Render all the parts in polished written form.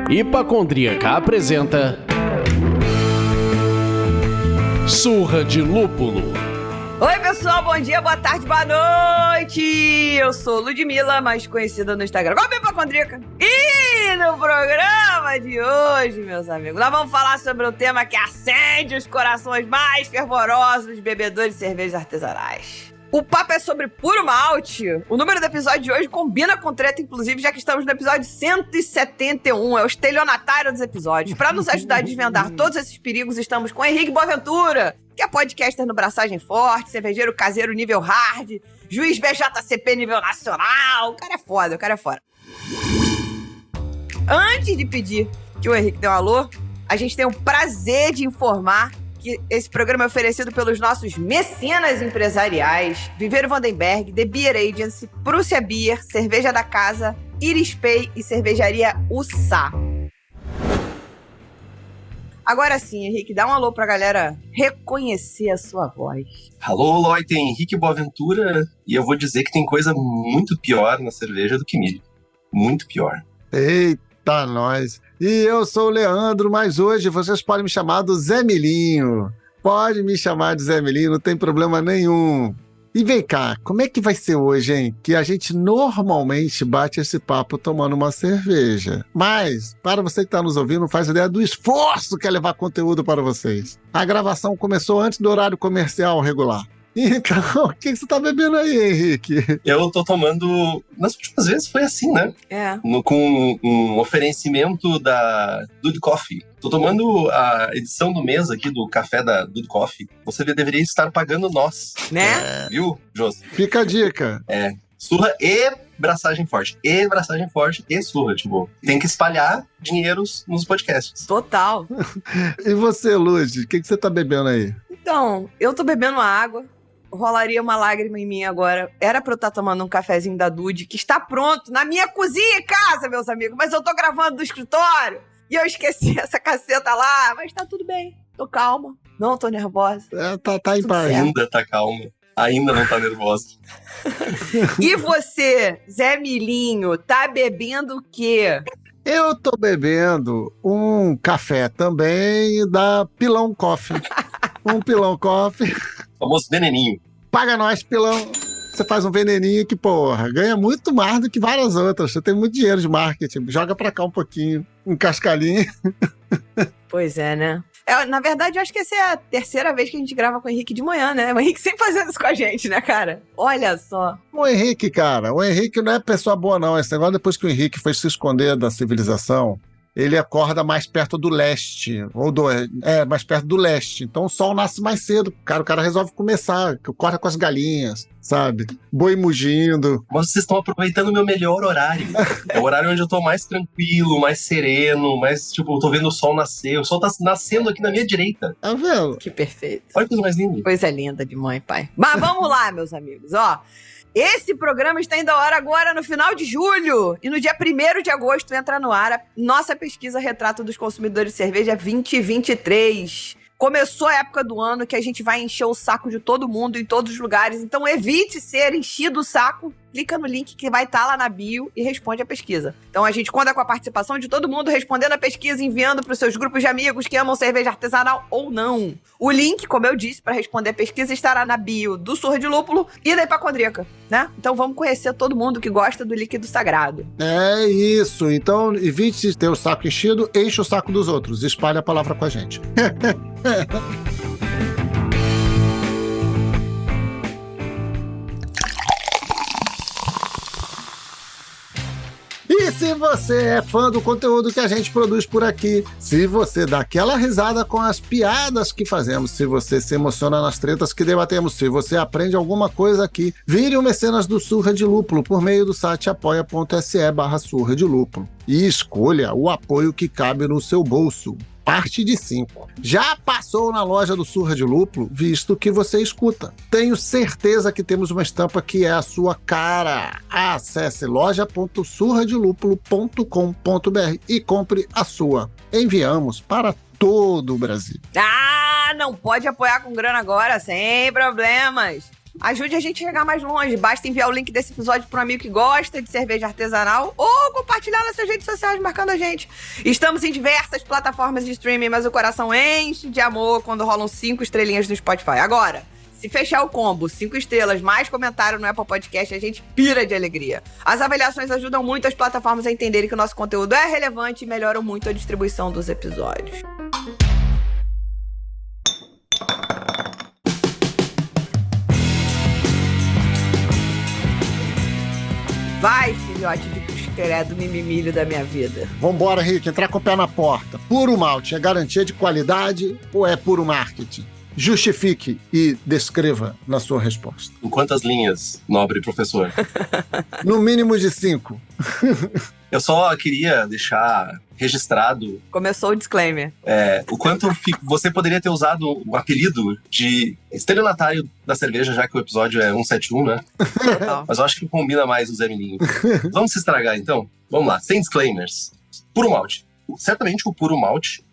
Hipacondríaca apresenta Surra de Lúpulo. Oi pessoal, bom dia, boa tarde, boa noite. Eu sou Ludmilla, mais conhecida no Instagram como Hipacondríaca. E no programa de hoje, meus amigos, nós vamos falar sobre um tema que acende os corações mais fervorosos dos bebedores de cervejas artesanais. O papo é sobre puro malte. O número do episódio de hoje combina com treta, inclusive, já que estamos no episódio 171. É o estelionatário dos episódios. Para nos ajudar a desvendar todos esses perigos, estamos com Henrique Boaventura, que é podcaster no Braçagem Forte, cervejeiro caseiro nível hard, juiz BJCP nível nacional. O cara é foda, o cara é fora. Antes de pedir que o Henrique dê um alô, a gente tem o prazer de informar que esse programa é oferecido pelos nossos mecenas empresariais, Viveiro Vandenberg, The Beer Agency, Prússia Beer, Cerveja da Casa, Iris Pay e Cervejaria Ussá. Agora sim, Henrique, dá um alô pra galera reconhecer a sua voz. Alô, Loite, Henrique Boaventura, e eu vou dizer que tem coisa muito pior na cerveja do que milho. Muito pior. Eita, nós! E eu sou o Leandro, mas hoje vocês podem me chamar do Zé Milinho. Pode me chamar de Zé Milinho, não tem problema nenhum. E vem cá, como é que vai ser hoje, hein? Que a gente normalmente bate esse papo tomando uma cerveja. Mas, para você que está nos ouvindo, não faz ideia do esforço que é levar conteúdo para vocês. A gravação começou antes do horário comercial regular. Então, o que você tá bebendo aí, Henrique? Eu tô tomando... Nas últimas vezes foi assim, né? Com um oferecimento da Dude Coffee. Tô tomando a edição do mês aqui do café da Dude Coffee. Você deveria estar pagando nós. Né? Viu, Josi? Fica a dica. Surra e braçagem forte. E braçagem forte e surra, tipo. Tem que espalhar dinheiros nos podcasts. Total. E você, Lud, o que você tá bebendo aí? Então, eu tô bebendo água. Rolaria uma lágrima em mim agora. Era pra eu estar tomando um cafezinho da Dude, que está pronto na minha cozinha em casa, meus amigos. Mas eu tô gravando do escritório e eu esqueci essa caceta lá. Mas tá tudo bem. Tô calma. Não tô nervosa. Tá em paz. Ainda tá calma. Ainda não tá nervosa. E você, Zé Milinho, tá bebendo o quê? Eu tô bebendo um café também da Pilão Coffee. Um Pilão Coffee. Famoso veneninho. Paga nós, Pilão. Você faz um veneninho que, porra, ganha muito mais do que várias outras. Você tem muito dinheiro de marketing. Joga pra cá um pouquinho. Um cascalhinho. Pois é, né? Na verdade, eu acho que essa é a terceira vez que a gente grava com o Henrique de manhã, né? O Henrique sempre fazendo isso com a gente, né, cara? Olha só. O Henrique, cara, o Henrique não é pessoa boa, não. Esse negócio, depois que o Henrique foi se esconder da civilização, ele acorda mais perto do leste, mais perto do leste. Então o sol nasce mais cedo, cara. O cara resolve começar, acorda com as galinhas, sabe? Boi mugindo. Mas vocês estão aproveitando o meu melhor horário. É o horário onde eu tô mais tranquilo, mais sereno, mais, tipo, eu tô vendo o sol nascer. O sol tá nascendo aqui na minha direita. Tá vendo? Que perfeito. Olha que coisa mais linda. Coisa linda de mãe e pai. Mas vamos lá, meus amigos, ó. Esse programa está indo ao ar agora no final de julho. E no dia 1º de agosto entra no ar a nossa pesquisa Retrato dos Consumidores de Cerveja 2023. Começou a época do ano que a gente vai encher o saco de todo mundo em todos os lugares. Então evite ser enchido o saco. Clica no link que vai estar lá na bio e responde a pesquisa. Então a gente conta com a participação de todo mundo respondendo a pesquisa, enviando para os seus grupos de amigos que amam cerveja artesanal ou não. O link, como eu disse, para responder a pesquisa estará na bio do Surra de Lúpulo e da Hipacondríaca, né? Então vamos conhecer todo mundo que gosta do líquido sagrado. É isso. Então evite ter o saco enchido, enche o saco dos outros. Espalhe a palavra com a gente. E se você é fã do conteúdo que a gente produz por aqui, se você dá aquela risada com as piadas que fazemos, se você se emociona nas tretas que debatemos, se você aprende alguma coisa aqui, vire um mecenas do Surra de Lúpulo por meio do site apoia.se/Surra de Lúpulo e escolha o apoio que cabe no seu bolso. Parte de 5. Já passou na loja do Surra de Lúpulo, visto que você escuta. Tenho certeza que temos uma estampa que é a sua cara. Acesse loja.surradelúpulo.com.br e compre a sua. Enviamos para todo o Brasil. Ah, Não pode apoiar com grana agora, sem problemas. Ajude a gente a chegar mais longe. Basta enviar o link desse episódio para um amigo que gosta de cerveja artesanal ou compartilhar nas suas redes sociais marcando a gente. Estamos em diversas plataformas de streaming, mas o coração enche de amor quando rolam 5 estrelinhas no Spotify. Agora, se fechar o combo, 5 estrelas, mais comentário no Apple Podcast, a gente pira de alegria. As avaliações ajudam muito as plataformas a entenderem que o nosso conteúdo é relevante e melhoram muito a distribuição dos episódios. Vai, filhote de cusqueré do mimimilho da minha vida. Vambora, Rick, entrar com o pé na porta. Puro malte é garantia de qualidade ou é puro marketing? Justifique e descreva na sua resposta. Em quantas linhas, nobre professor? No mínimo de 5. Eu só queria deixar registrado... Começou o disclaimer. O quanto você poderia ter usado o apelido de estelionatário da cerveja, já que o episódio é 171, né? Total. Mas eu acho que combina mais o Zé Milinho. Vamos se estragar, então? Vamos lá, sem disclaimers. Puro malte. Certamente o puro malte,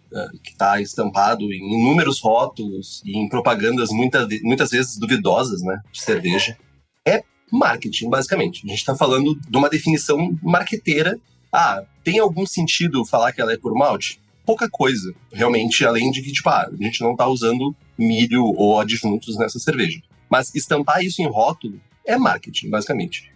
que está estampado em inúmeros rótulos e em propagandas muitas vezes duvidosas, né, de cerveja, é marketing, basicamente. A gente está falando de uma definição marqueteira. Tem algum sentido falar que ela é puro malte? Pouca coisa, realmente, além de que, a gente não está usando milho ou adjuntos nessa cerveja. Mas estampar isso em rótulo é marketing, basicamente.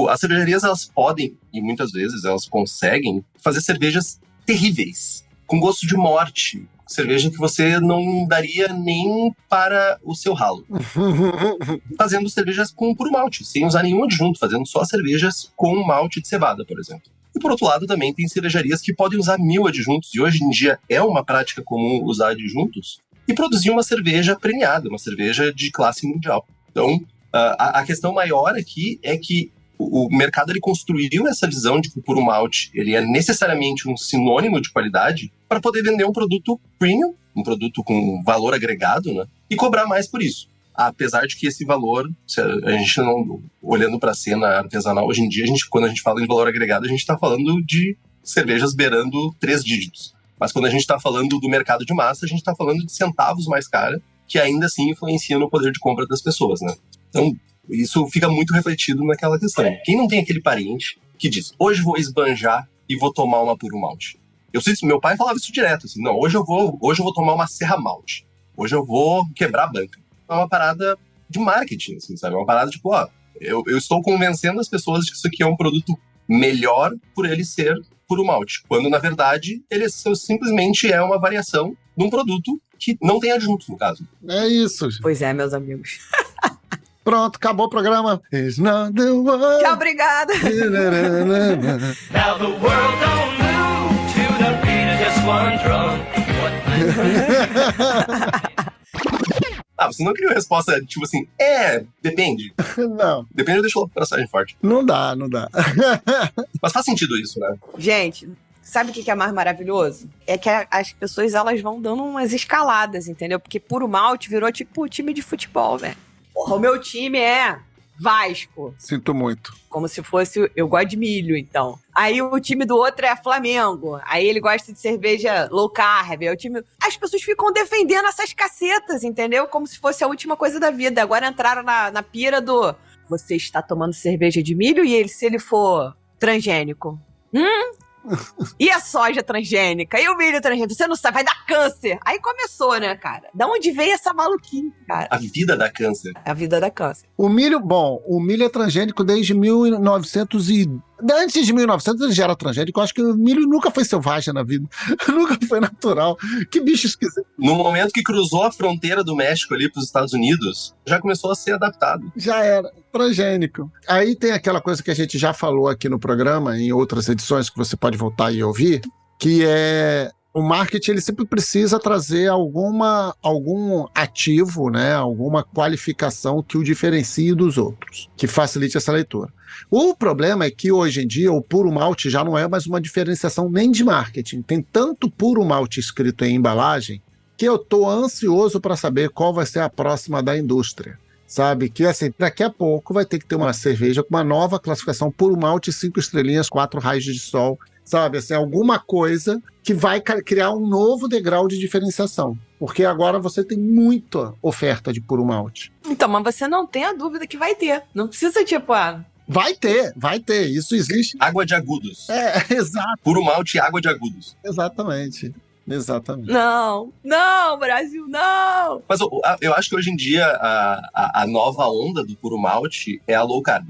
As cervejarias, elas podem, e muitas vezes elas conseguem, fazer cervejas terríveis, com gosto de morte. Cerveja que você não daria nem para o seu ralo. Fazendo cervejas com puro malte, sem usar nenhum adjunto, fazendo só cervejas com malte de cevada, por exemplo. E por outro lado, também tem cervejarias que podem usar 1000 adjuntos, e hoje em dia é uma prática comum usar adjuntos, e produzir uma cerveja premiada, uma cerveja de classe mundial. Então, a questão maior aqui é que o mercado ele construiu essa visão de que o puro malte ele é necessariamente um sinônimo de qualidade para poder vender um produto premium, um produto com valor agregado, né? E cobrar mais por isso. Apesar de que esse valor, a gente não, olhando para a cena artesanal hoje em dia, quando a gente fala em valor agregado, a gente está falando de cervejas beirando 3 dígitos. Mas quando a gente está falando do mercado de massa, a gente está falando de centavos mais cara, que ainda assim influencia no poder de compra das pessoas, né? Então, isso fica muito refletido naquela questão. Quem não tem aquele parente que diz, hoje vou esbanjar e vou tomar uma puro malte? Eu sei, meu pai falava isso direto, assim, não, hoje eu vou tomar uma Serra Malte. Hoje eu vou quebrar a banca. É uma parada de marketing, assim, sabe? É uma parada tipo, eu estou convencendo as pessoas de que isso aqui é um produto melhor por ele ser puro malte. Quando, na verdade, ele simplesmente é uma variação de um produto que não tem adjunto, no caso. É isso. Pois é, meus amigos. Pronto, acabou o programa. It's not the world. Tchau, obrigada. Now the world don't move to the beat of just one drum. Você não queria uma resposta tipo assim, depende. Não. Depende, deixa eu passagem forte. Não dá. Mas faz sentido isso, né? Gente, sabe o que é mais maravilhoso? É que as pessoas, elas vão dando umas escaladas, entendeu? Porque puro malte virou tipo time de futebol, velho. Porra, o meu time é Vasco. Sinto muito. Como se fosse... Eu gosto de milho, então. Aí o time do outro é Flamengo. Aí ele gosta de cerveja low carb. É o time... As pessoas ficam defendendo essas cacetas, entendeu? Como se fosse a última coisa da vida. Agora entraram na pira do... Você está tomando cerveja de milho e se ele for transgênico? E a soja transgênica? E o milho transgênico? Você não sabe, vai dar câncer. Aí começou, né, cara? Da onde veio essa maluquinha, cara? A vida dá câncer. A vida dá câncer. O milho é transgênico desde 1900 e... Antes de 1900 ele já era transgênico. Eu acho que o milho nunca foi selvagem na vida. Nunca foi natural. Que bicho esquisito. No momento que cruzou a fronteira do México ali para os Estados Unidos, já começou a ser adaptado. Já era transgênico. Aí tem aquela coisa que a gente já falou aqui no programa, em outras edições que você pode voltar e ouvir, que é... O marketing ele sempre precisa trazer algum ativo, né, alguma qualificação que o diferencie dos outros, que facilite essa leitura. O problema é que hoje em dia o puro malte já não é mais uma diferenciação nem de marketing. Tem tanto puro malte escrito em embalagem que eu estou ansioso para saber qual vai ser a próxima da indústria. Sabe? Que assim, daqui a pouco vai ter que ter uma cerveja com uma nova classificação puro malte, 5 estrelinhas, 4 raios de sol sabe? Assim, alguma coisa que vai criar um novo degrau de diferenciação. Porque agora você tem muita oferta de puro malte. Então, mas você não tem a dúvida que vai ter. Não precisa, tipo, Vai ter. Isso existe. Água de agudos. Exato. Puro malte e água de agudos. Exatamente. Não, Brasil, não! Mas eu acho que hoje em dia a nova onda do puro malte é a low carb.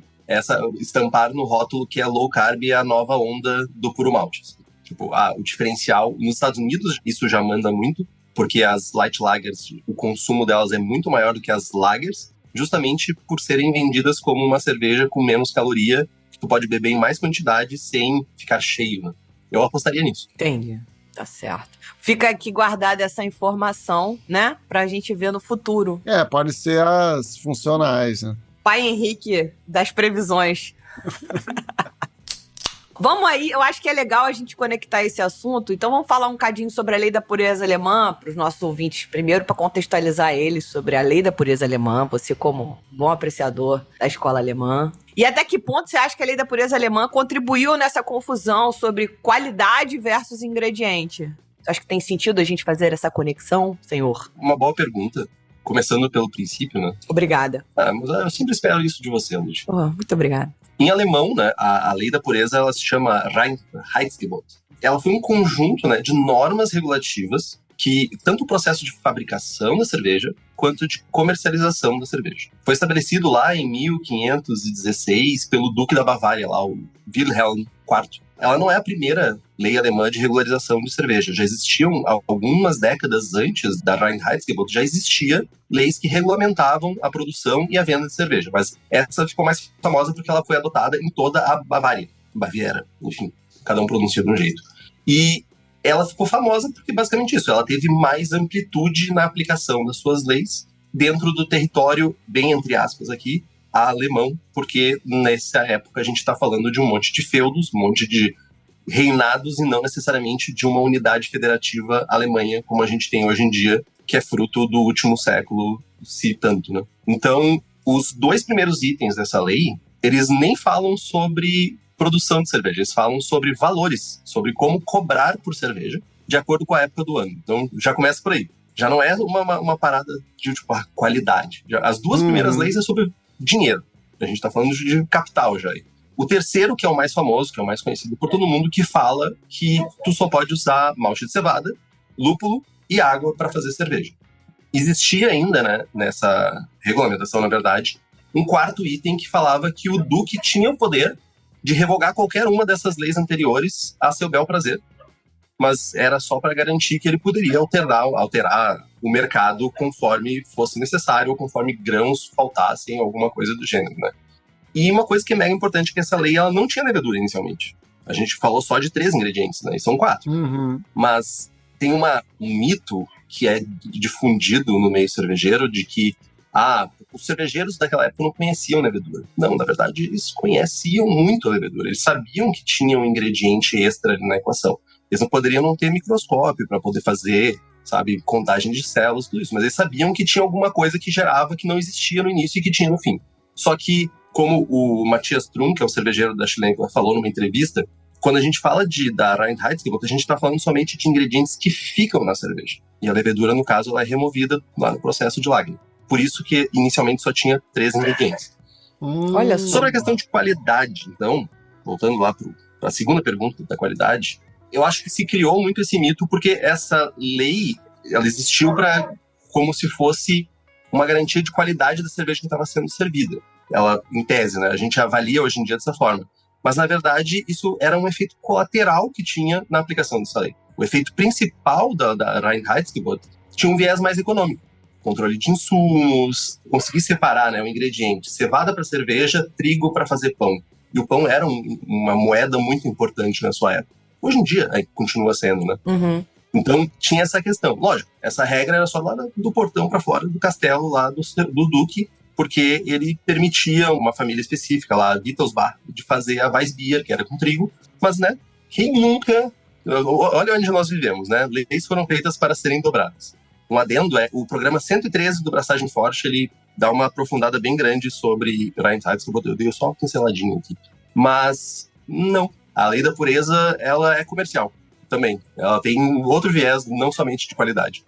Estampar no rótulo que é low carb é a nova onda do puro malte. Tipo, o diferencial, nos Estados Unidos isso já manda muito, porque as light lagers, o consumo delas é muito maior do que as lagers, justamente por serem vendidas como uma cerveja com menos caloria, que tu pode beber em mais quantidade sem ficar cheio, né? Eu apostaria nisso. Entendi. Tá certo. Fica aqui guardada essa informação, né? Pra gente ver no futuro. Pode ser as funcionais, né? Pai Henrique das previsões. Vamos aí, eu acho que é legal a gente conectar esse assunto. Então vamos falar um bocadinho sobre a lei da pureza alemã para os nossos ouvintes. Primeiro, para contextualizar eles sobre a lei da pureza alemã, você como bom apreciador da escola alemã. E até que ponto você acha que a lei da pureza alemã contribuiu nessa confusão sobre qualidade versus ingrediente? Acho que tem sentido a gente fazer essa conexão, senhor? Uma boa pergunta. Começando pelo princípio, né? Obrigada. Mas eu sempre espero isso de você, Lud. Muito obrigada. Em alemão, né, a lei da pureza, ela se chama Reinheitsgebot. Ela foi um conjunto, né, de normas regulativas que tanto o processo de fabricação da cerveja quanto de comercialização da cerveja. Foi estabelecido lá em 1516 pelo Duque da Bavária, lá, o Wilhelm IV. Ela não é a primeira lei alemã de regularização de cerveja. Já existiam, algumas décadas antes da Reinheitsgebot, já existia leis que regulamentavam a produção e a venda de cerveja. Mas essa ficou mais famosa porque ela foi adotada em toda a Baviera, enfim, cada um pronuncia de um jeito. E ela ficou famosa porque basicamente isso, ela teve mais amplitude na aplicação das suas leis dentro do território, bem entre aspas aqui, alemão, porque nessa época a gente está falando de um monte de feudos, um monte de reinados e não necessariamente de uma unidade federativa Alemanha como a gente tem hoje em dia, que é fruto do último século, se tanto, né? Então, os dois primeiros itens dessa lei, eles nem falam sobre produção de cerveja, eles falam sobre valores, sobre como cobrar por cerveja, de acordo com a época do ano. Então, já começa por aí. Já não é uma parada de tipo, qualidade. As duas primeiras leis é sobre dinheiro. A gente tá falando de capital já. O terceiro, que é o mais famoso, que é o mais conhecido por todo mundo, que fala que tu só pode usar malte de cevada, lúpulo e água para fazer cerveja. Existia ainda, né, nessa regulamentação, na verdade, um quarto item que falava que o duque tinha o poder de revogar qualquer uma dessas leis anteriores a seu bel prazer, mas era só para garantir que ele poderia alterar o mercado conforme fosse necessário ou conforme grãos faltassem, alguma coisa do gênero, né? E uma coisa que é mega importante é que essa lei ela não tinha levedura inicialmente. A gente falou só de 3 ingredientes, né? E são 4. Mas tem um mito que é difundido no meio cervejeiro de que os cervejeiros daquela época não conheciam levedura. Não, na verdade, eles conheciam muito a levedura. Eles sabiam que tinha um ingrediente extra ali na equação. Eles não poderiam não ter microscópio para poder fazer, sabe, contagem de células, tudo isso. Mas eles sabiam que tinha alguma coisa que gerava que não existia no início e que tinha no fim. Só que, como o Matthias Trunk, que é o cervejeiro da Schlenkerla, falou numa entrevista, quando a gente fala da Reinheitsgebot, a gente está falando somente de ingredientes que ficam na cerveja. E a levedura, no caso, ela é removida lá no processo de lagering. Por isso que, inicialmente, só tinha 3 ingredientes. Olha só. Sobre a questão de qualidade, então, voltando lá para a segunda pergunta da qualidade, eu acho que se criou muito esse mito porque essa lei, ela existiu como se fosse uma garantia de qualidade da cerveja que estava sendo servida. Ela, em tese, né? A gente avalia hoje em dia dessa forma. Mas, na verdade, isso era um efeito colateral que tinha na aplicação dessa lei. O efeito principal da Reinheitsgebot tinha um viés mais econômico. Controle de insumos, conseguir separar, né, o ingrediente. Cevada para cerveja, trigo para fazer pão. E o pão era uma moeda muito importante na sua época. Hoje em dia, continua sendo, né? Então, tinha essa questão. Lógico, essa regra era só lá do portão para fora do castelo lá do duque, porque ele permitia uma família específica lá, Wittelsbach, de fazer a Weissbier, que era com trigo. Mas, né, quem nunca... Olha onde nós vivemos, né? Leis foram feitas para serem dobradas. Um adendo o programa 113 do Braçagem Forte, ele dá uma aprofundada bem grande sobre Reinheitsgebot. Eu dei só uma pinceladinha aqui. Mas, não. A lei da pureza, ela é comercial também. Ela tem outro viés, não somente de qualidade.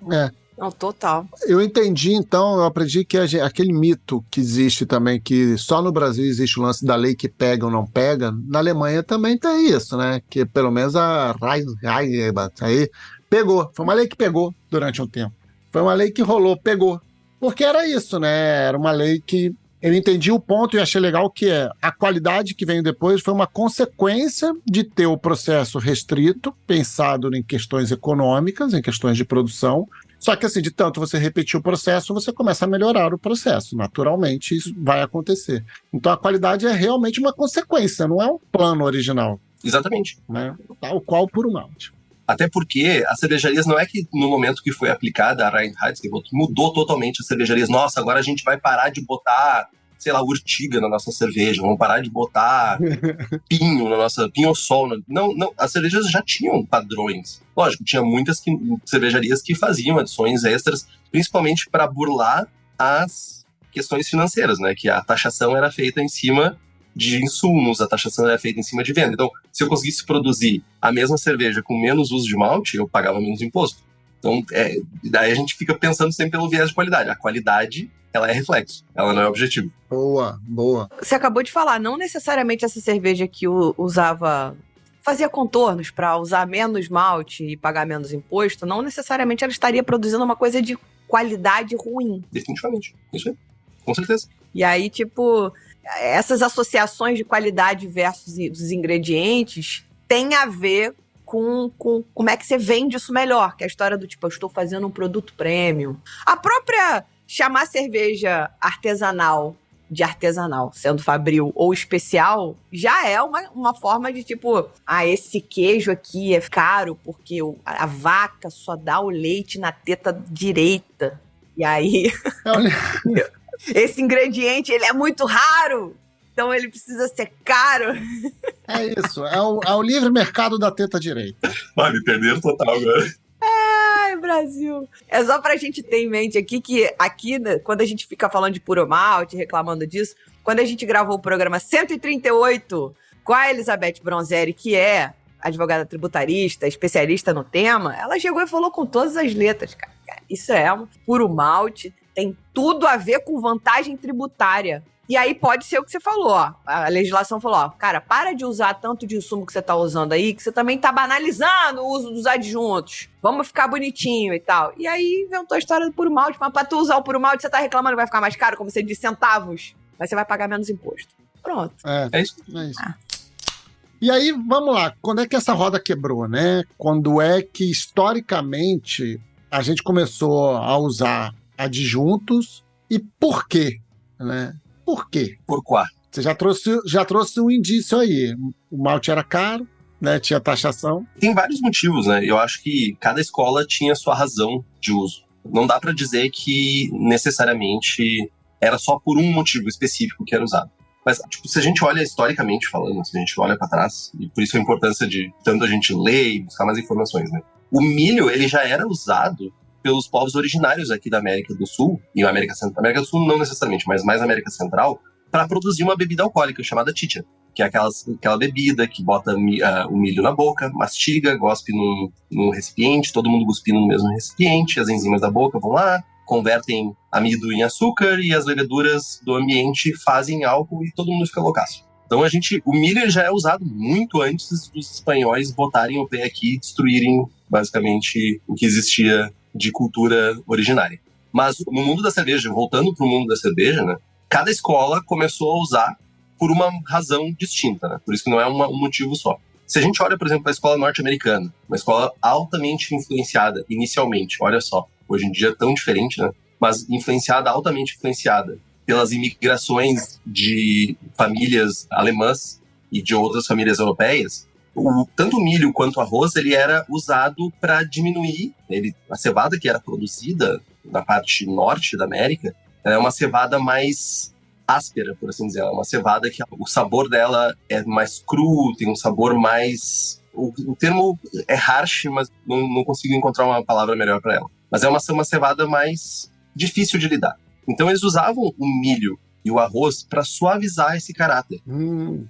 Não, total. Eu entendi, então, eu aprendi que aquele mito que existe também, que só no Brasil existe o lance da lei que pega ou não pega, na Alemanha também tem isso, né? Que pelo menos a Reichsgebot aí pegou. Foi uma lei que pegou durante um tempo. Foi uma lei que rolou, pegou. Porque era isso, né? Era uma lei que eu entendi o ponto e achei legal que a qualidade que veio depois foi uma consequência de ter o processo restrito, pensado em questões econômicas, em questões de produção. Só que assim, de tanto você repetir o processo, você começa a melhorar o processo. Naturalmente, isso vai acontecer. Então a qualidade é realmente uma consequência, não é um plano original. Exatamente. Né? Tal qual por um malte. Até porque as cervejarias, não é que no momento que foi aplicada a Reinheitsgebot, mudou totalmente as cervejarias. Nossa, agora a gente vai parar de botar, sei lá, urtiga na nossa cerveja, vamos parar de botar pinho na nossa, pinho-sol. Não, as cervejas já tinham padrões. Lógico, tinha muitas cervejarias que faziam adições extras, principalmente para burlar as questões financeiras, né? Que a taxação era feita em cima de insumos, a taxação era feita em cima de venda. Então, se eu conseguisse produzir a mesma cerveja com menos uso de malte, eu pagava menos imposto. Então, daí a gente fica pensando sempre pelo viés de qualidade. A qualidade, ela é reflexo, ela não é objetivo. Boa. Você acabou de falar, não necessariamente essa cerveja que fazia contornos para usar menos malte e pagar menos imposto, não necessariamente ela estaria produzindo uma coisa de qualidade ruim. Definitivamente, isso aí, com certeza. E aí, tipo, essas associações de qualidade versus os ingredientes têm a ver com como é que você vende isso melhor, que é a história do tipo, eu estou fazendo um produto premium. A própria chamar cerveja artesanal de artesanal, sendo fabril ou especial, já é uma forma de tipo, esse queijo aqui é caro porque a vaca só dá o leite na teta direita. E aí, esse ingrediente, ele é muito raro, então ele precisa ser caro. É isso, é o livre mercado da teta direita. Me perderam total agora. Ai, Brasil. É só pra gente ter em mente aqui que aqui, quando a gente fica falando de puro malte, reclamando disso, quando a gente gravou o programa 138 com a Elizabeth Bronzeri, que é advogada tributarista, especialista no tema, ela chegou e falou com todas as letras, cara. Isso é um puro malte, tem tudo a ver com vantagem tributária. E aí pode ser o que você falou, ó. A legislação falou, ó, cara, para de usar tanto de insumo que você tá usando aí, que você também tá banalizando o uso dos adjuntos. Vamos ficar bonitinho e tal. E aí inventou a história do puro malte, mas pra tu usar o puro malte, você tá reclamando que vai ficar mais caro, como você disse, centavos. Mas você vai pagar menos imposto. Pronto. É isso. E aí, vamos lá, quando é que essa roda quebrou, né? Quando é que, historicamente, a gente começou a usar adjuntos e por quê, né? Por quê? Por quê? Você já trouxe um indício aí. O malte era caro, né? Tinha taxação. Tem vários motivos, né? Eu acho que cada escola tinha sua razão de uso. Não dá para dizer que necessariamente era só por um motivo específico que era usado. Mas, tipo, se a gente olha historicamente falando, se a gente olha para trás, e por isso a importância de tanto a gente ler e buscar mais informações, né? O milho, ele já era usado pelos povos originários aqui da América do Sul, e a América Central, América do Sul não necessariamente, mas mais América Central, para produzir uma bebida alcoólica chamada chicha, que é aquela bebida que bota o milho na boca, mastiga, gospe num recipiente, todo mundo cuspindo no mesmo recipiente, as enzimas da boca vão lá, convertem amido em açúcar e as leveduras do ambiente fazem álcool e todo mundo fica loucaço. Então o milho já é usado muito antes dos espanhóis botarem o pé aqui e destruírem basicamente o que existia de cultura originária. Mas no mundo da cerveja, voltando para o mundo da cerveja, né, cada escola começou a usar por uma razão distinta, né? Por isso que não é um motivo só. Se a gente olha, por exemplo, para a escola norte-americana, uma escola altamente influenciada inicialmente, olha só, hoje em dia é tão diferente, né? Mas altamente influenciada pelas imigrações de famílias alemãs e de outras famílias europeias, tanto o milho quanto o arroz, ele era usado para diminuir, a cevada que era produzida na parte norte da América, é uma cevada mais áspera, por assim dizer, é uma cevada que o sabor dela é mais cru, tem um sabor mais... O termo é harsh, mas não consigo encontrar uma palavra melhor para ela. Mas é uma cevada mais difícil de lidar. Então eles usavam o milho e o arroz para suavizar esse caráter.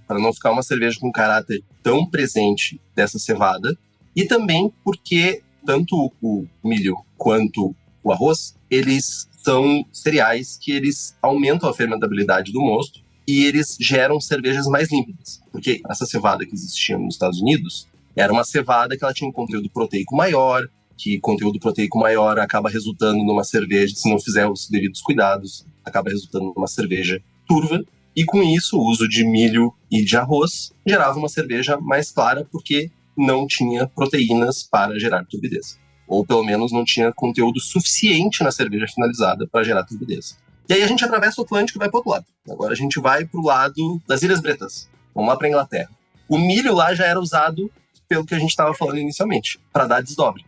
Para não ficar uma cerveja com caráter tão presente dessa cevada. E também porque tanto o milho quanto o arroz, eles são cereais que eles aumentam a fermentabilidade do mosto e eles geram cervejas mais límpidas. Porque essa cevada que existia nos Estados Unidos era uma cevada que ela tinha um conteúdo proteico maior, que conteúdo proteico maior acaba resultando numa cerveja, se não fizer os devidos cuidados, acaba resultando numa cerveja turva. E com isso, o uso de milho e de arroz gerava uma cerveja mais clara, porque não tinha proteínas para gerar turbidez. Ou pelo menos não tinha conteúdo suficiente na cerveja finalizada para gerar turbidez. E aí a gente atravessa o Atlântico e vai para o outro lado. Agora a gente vai para o lado das Ilhas Bretas. Vamos lá para a Inglaterra. O milho lá já era usado pelo que a gente estava falando inicialmente, para dar desdobre.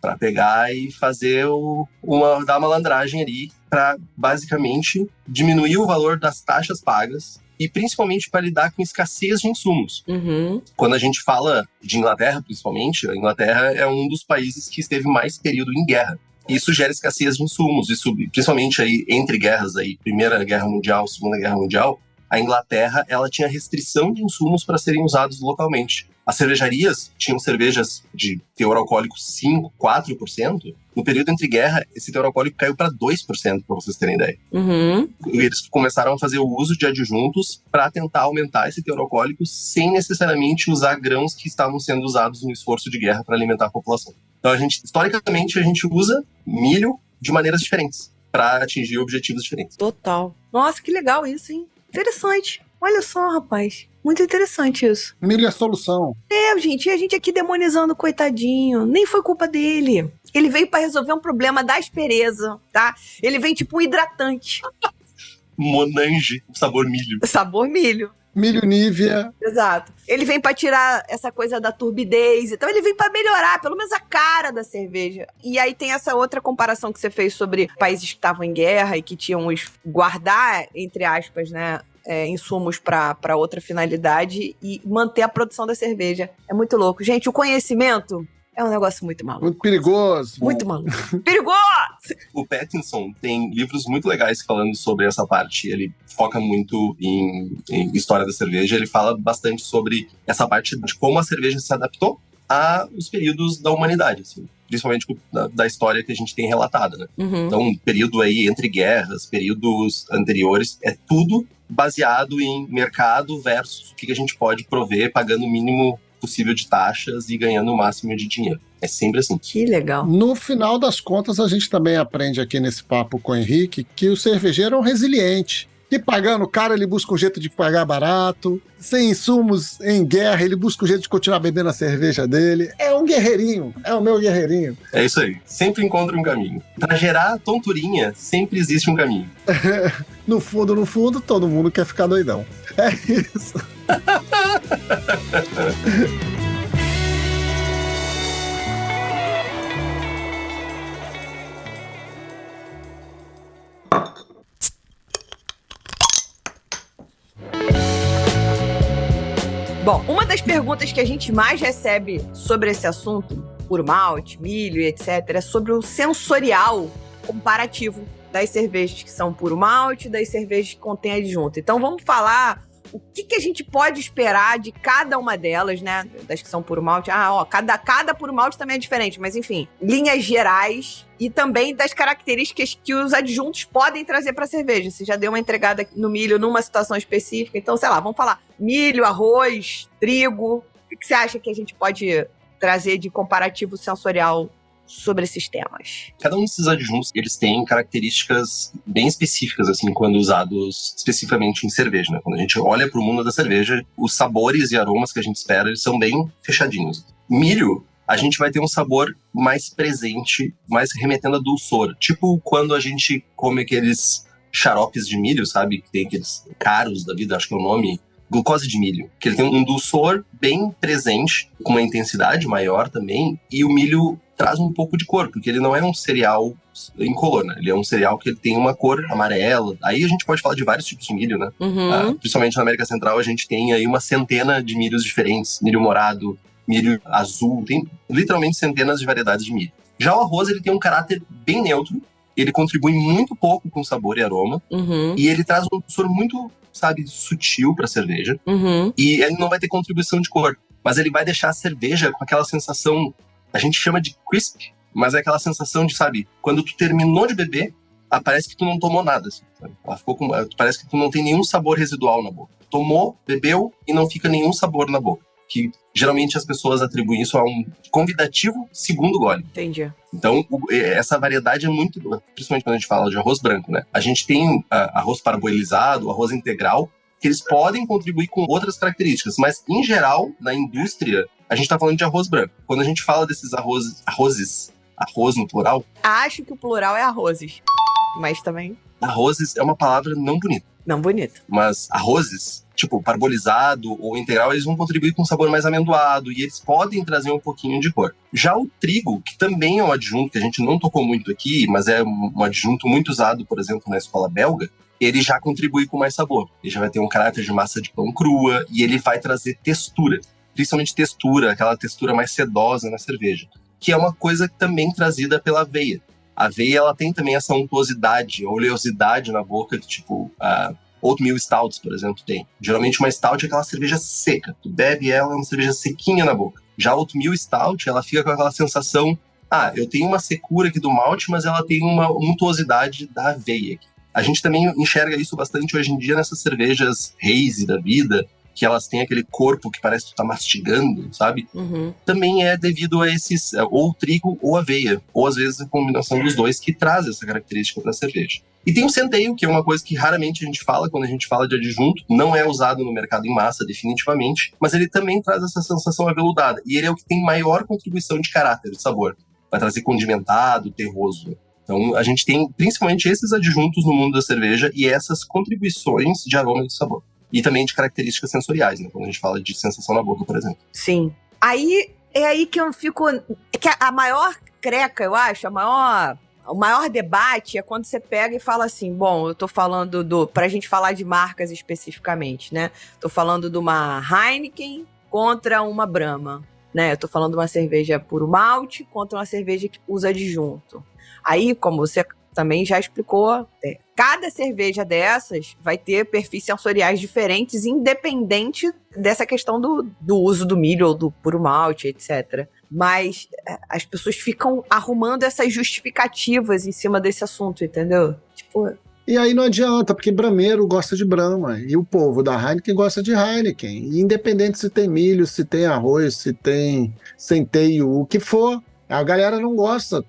Para pegar e fazer dar uma malandragem ali, para basicamente diminuir o valor das taxas pagas e principalmente para lidar com escassez de insumos. Quando a gente fala de Inglaterra, principalmente, a Inglaterra é um dos países que esteve mais período em guerra. Isso gera escassez de insumos, isso principalmente aí entre guerras, aí, Primeira Guerra Mundial, Segunda Guerra Mundial, a Inglaterra ela tinha restrição de insumos para serem usados localmente. As cervejarias tinham cervejas de teor alcoólico 5%, 4%. No período entre guerra, esse teor alcoólico caiu para 2%, para vocês terem ideia. Eles começaram a fazer o uso de adjuntos para tentar aumentar esse teor alcoólico sem necessariamente usar grãos que estavam sendo usados no esforço de guerra para alimentar a população. Então, historicamente, a gente usa milho de maneiras diferentes para atingir objetivos diferentes. Total. Nossa, que legal isso, hein? Interessante. Olha só, rapaz. Muito interessante isso. Milho é solução. Gente, e a gente aqui demonizando o coitadinho. Nem foi culpa dele. Ele veio pra resolver um problema da aspereza, tá? Ele vem tipo um hidratante. Monange, sabor milho. Sabor milho. Milho Nívea. Exato. Ele vem pra tirar essa coisa da turbidez. Então ele vem pra melhorar, pelo menos a cara da cerveja. E aí tem essa outra comparação que você fez sobre países que estavam em guerra e que tinham guardar, entre aspas, né, insumos para outra finalidade e manter a produção da cerveja. É muito louco. Gente, o conhecimento é um negócio muito maluco. Muito perigoso. Muito maluco. Perigoso! O Pattinson tem livros muito legais falando sobre essa parte. Ele foca muito em história da cerveja. Ele fala bastante sobre essa parte de como a cerveja se adaptou aos períodos da humanidade, assim. Principalmente da história que a gente tem relatada, né? Então, um período aí entre guerras, períodos anteriores, é tudo baseado em mercado versus o que a gente pode prover pagando o mínimo possível de taxas e ganhando o máximo de dinheiro. É sempre assim. Que legal. No final das contas, a gente também aprende aqui nesse papo com o Henrique que o cervejeiro é um resiliente. Que pagando caro, ele busca um jeito de pagar barato. Sem insumos, em guerra, ele busca um jeito de continuar bebendo a cerveja dele. É um guerreirinho. É o meu guerreirinho. É isso aí. Sempre encontra um caminho. Para gerar tonturinha, sempre existe um caminho. No fundo, todo mundo quer ficar doidão. É isso. Bom, uma das perguntas que a gente mais recebe sobre esse assunto, puro malte, milho e etc., é sobre o sensorial comparativo das cervejas que são puro malte e das cervejas que contêm adjunto. Então vamos falar o que a gente pode esperar de cada uma delas, né? Das que são puro malte. Cada puro malte também é diferente, mas enfim, linhas gerais e também das características que os adjuntos podem trazer para a cerveja. Você já deu uma entregada no milho numa situação específica, então, sei lá, vamos falar milho, arroz, trigo. O que você acha que a gente pode trazer de comparativo sensorial sobre esses temas? Cada um desses adjuntos, eles têm características bem específicas, assim, quando usados especificamente em cerveja, né? Quando a gente olha para o mundo da cerveja, os sabores e aromas que a gente espera, eles são bem fechadinhos. Milho, a gente vai ter um sabor mais presente, mais remetendo a dulçor. Tipo quando a gente come aqueles xaropes de milho, sabe? Que tem aqueles caros da vida, acho que é o nome, glucose de milho. Que ele tem um dulçor bem presente, com uma intensidade maior também, e o milho traz um pouco de cor, porque ele não é um cereal incolor, né? Ele é um cereal que ele tem uma cor amarela. Aí a gente pode falar de vários tipos de milho, né? Principalmente na América Central, a gente tem aí uma centena de milhos diferentes. Milho morado, milho azul, tem literalmente centenas de variedades de milho. Já o arroz, ele tem um caráter bem neutro, ele contribui muito pouco com sabor e aroma. Uhum. E ele traz um dulçor muito, sabe, sutil pra cerveja. Uhum. E ele não vai ter contribuição de cor. Mas ele vai deixar a cerveja com aquela sensação, a gente chama de crisp, mas é aquela sensação de, sabe, quando tu terminou de beber, parece que tu não tomou nada. Assim, sabe? Ela ficou com, parece que tu não tem nenhum sabor residual na boca. Tomou, bebeu e não fica nenhum sabor na boca. Que geralmente as pessoas atribuem isso a um convidativo segundo gole. Entendi. Então, essa variedade é muito boa, principalmente quando a gente fala de arroz branco, né? A gente tem arroz parboilizado, arroz integral, que eles podem contribuir com outras características, mas, em geral, na indústria, a gente tá falando de arroz branco. Quando a gente fala desses arroz no plural... Acho que o plural é arrozes, mas também... Arrozes é uma palavra não bonita. Não bonita. Mas arrozes, tipo parbolizado ou integral, eles vão contribuir com um sabor mais amendoado e eles podem trazer um pouquinho de cor. Já o trigo, que também é um adjunto que a gente não tocou muito aqui, mas é um adjunto muito usado, por exemplo, na escola belga, ele já contribui com mais sabor. Ele já vai ter um caráter de massa de pão crua e ele vai trazer textura. Principalmente textura, aquela textura mais sedosa na cerveja. Que é uma coisa também trazida pela aveia. A aveia, ela tem também essa untuosidade, oleosidade na boca, que tipo, oatmeal stouts, por exemplo, tem. Geralmente uma stout é aquela cerveja seca. Tu bebe ela, é uma cerveja sequinha na boca. Já a oatmeal stout, ela fica com aquela sensação, eu tenho uma secura aqui do malte, mas ela tem uma untuosidade da aveia aqui. A gente também enxerga isso bastante hoje em dia nessas cervejas hazy da vida, que elas têm aquele corpo que parece que tu tá mastigando, sabe? Uhum. Também é devido a esses, ou trigo ou aveia, ou às vezes a combinação dos dois que traz essa característica para a cerveja. E tem o centeio, que é uma coisa que raramente a gente fala quando a gente fala de adjunto, não é usado no mercado em massa definitivamente, mas ele também traz essa sensação aveludada, e ele é o que tem maior contribuição de caráter, de sabor. Vai trazer condimentado, terroso. Então a gente tem principalmente esses adjuntos no mundo da cerveja e essas contribuições de aroma e de sabor. E também de características sensoriais, né? Quando a gente fala de sensação na boca, por exemplo. Sim. É aí que eu fico... Que a maior creca, eu acho, o maior debate é quando você pega e fala assim, bom, eu tô falando pra gente falar de marcas especificamente, né? Tô falando de uma Heineken contra uma Brahma, né? Eu tô falando de uma cerveja puro malte contra uma cerveja que usa adjunto. Aí, como você também já explicou, cada cerveja dessas vai ter perfis sensoriais diferentes, independente dessa questão do uso do milho ou do puro malte, etc. Mas as pessoas ficam arrumando essas justificativas em cima desse assunto, entendeu? Tipo... E aí não adianta, porque brameiro gosta de Brahma, e o povo da Heineken gosta de Heineken. E independente se tem milho, se tem arroz, se tem centeio, o que for, a galera não gosta,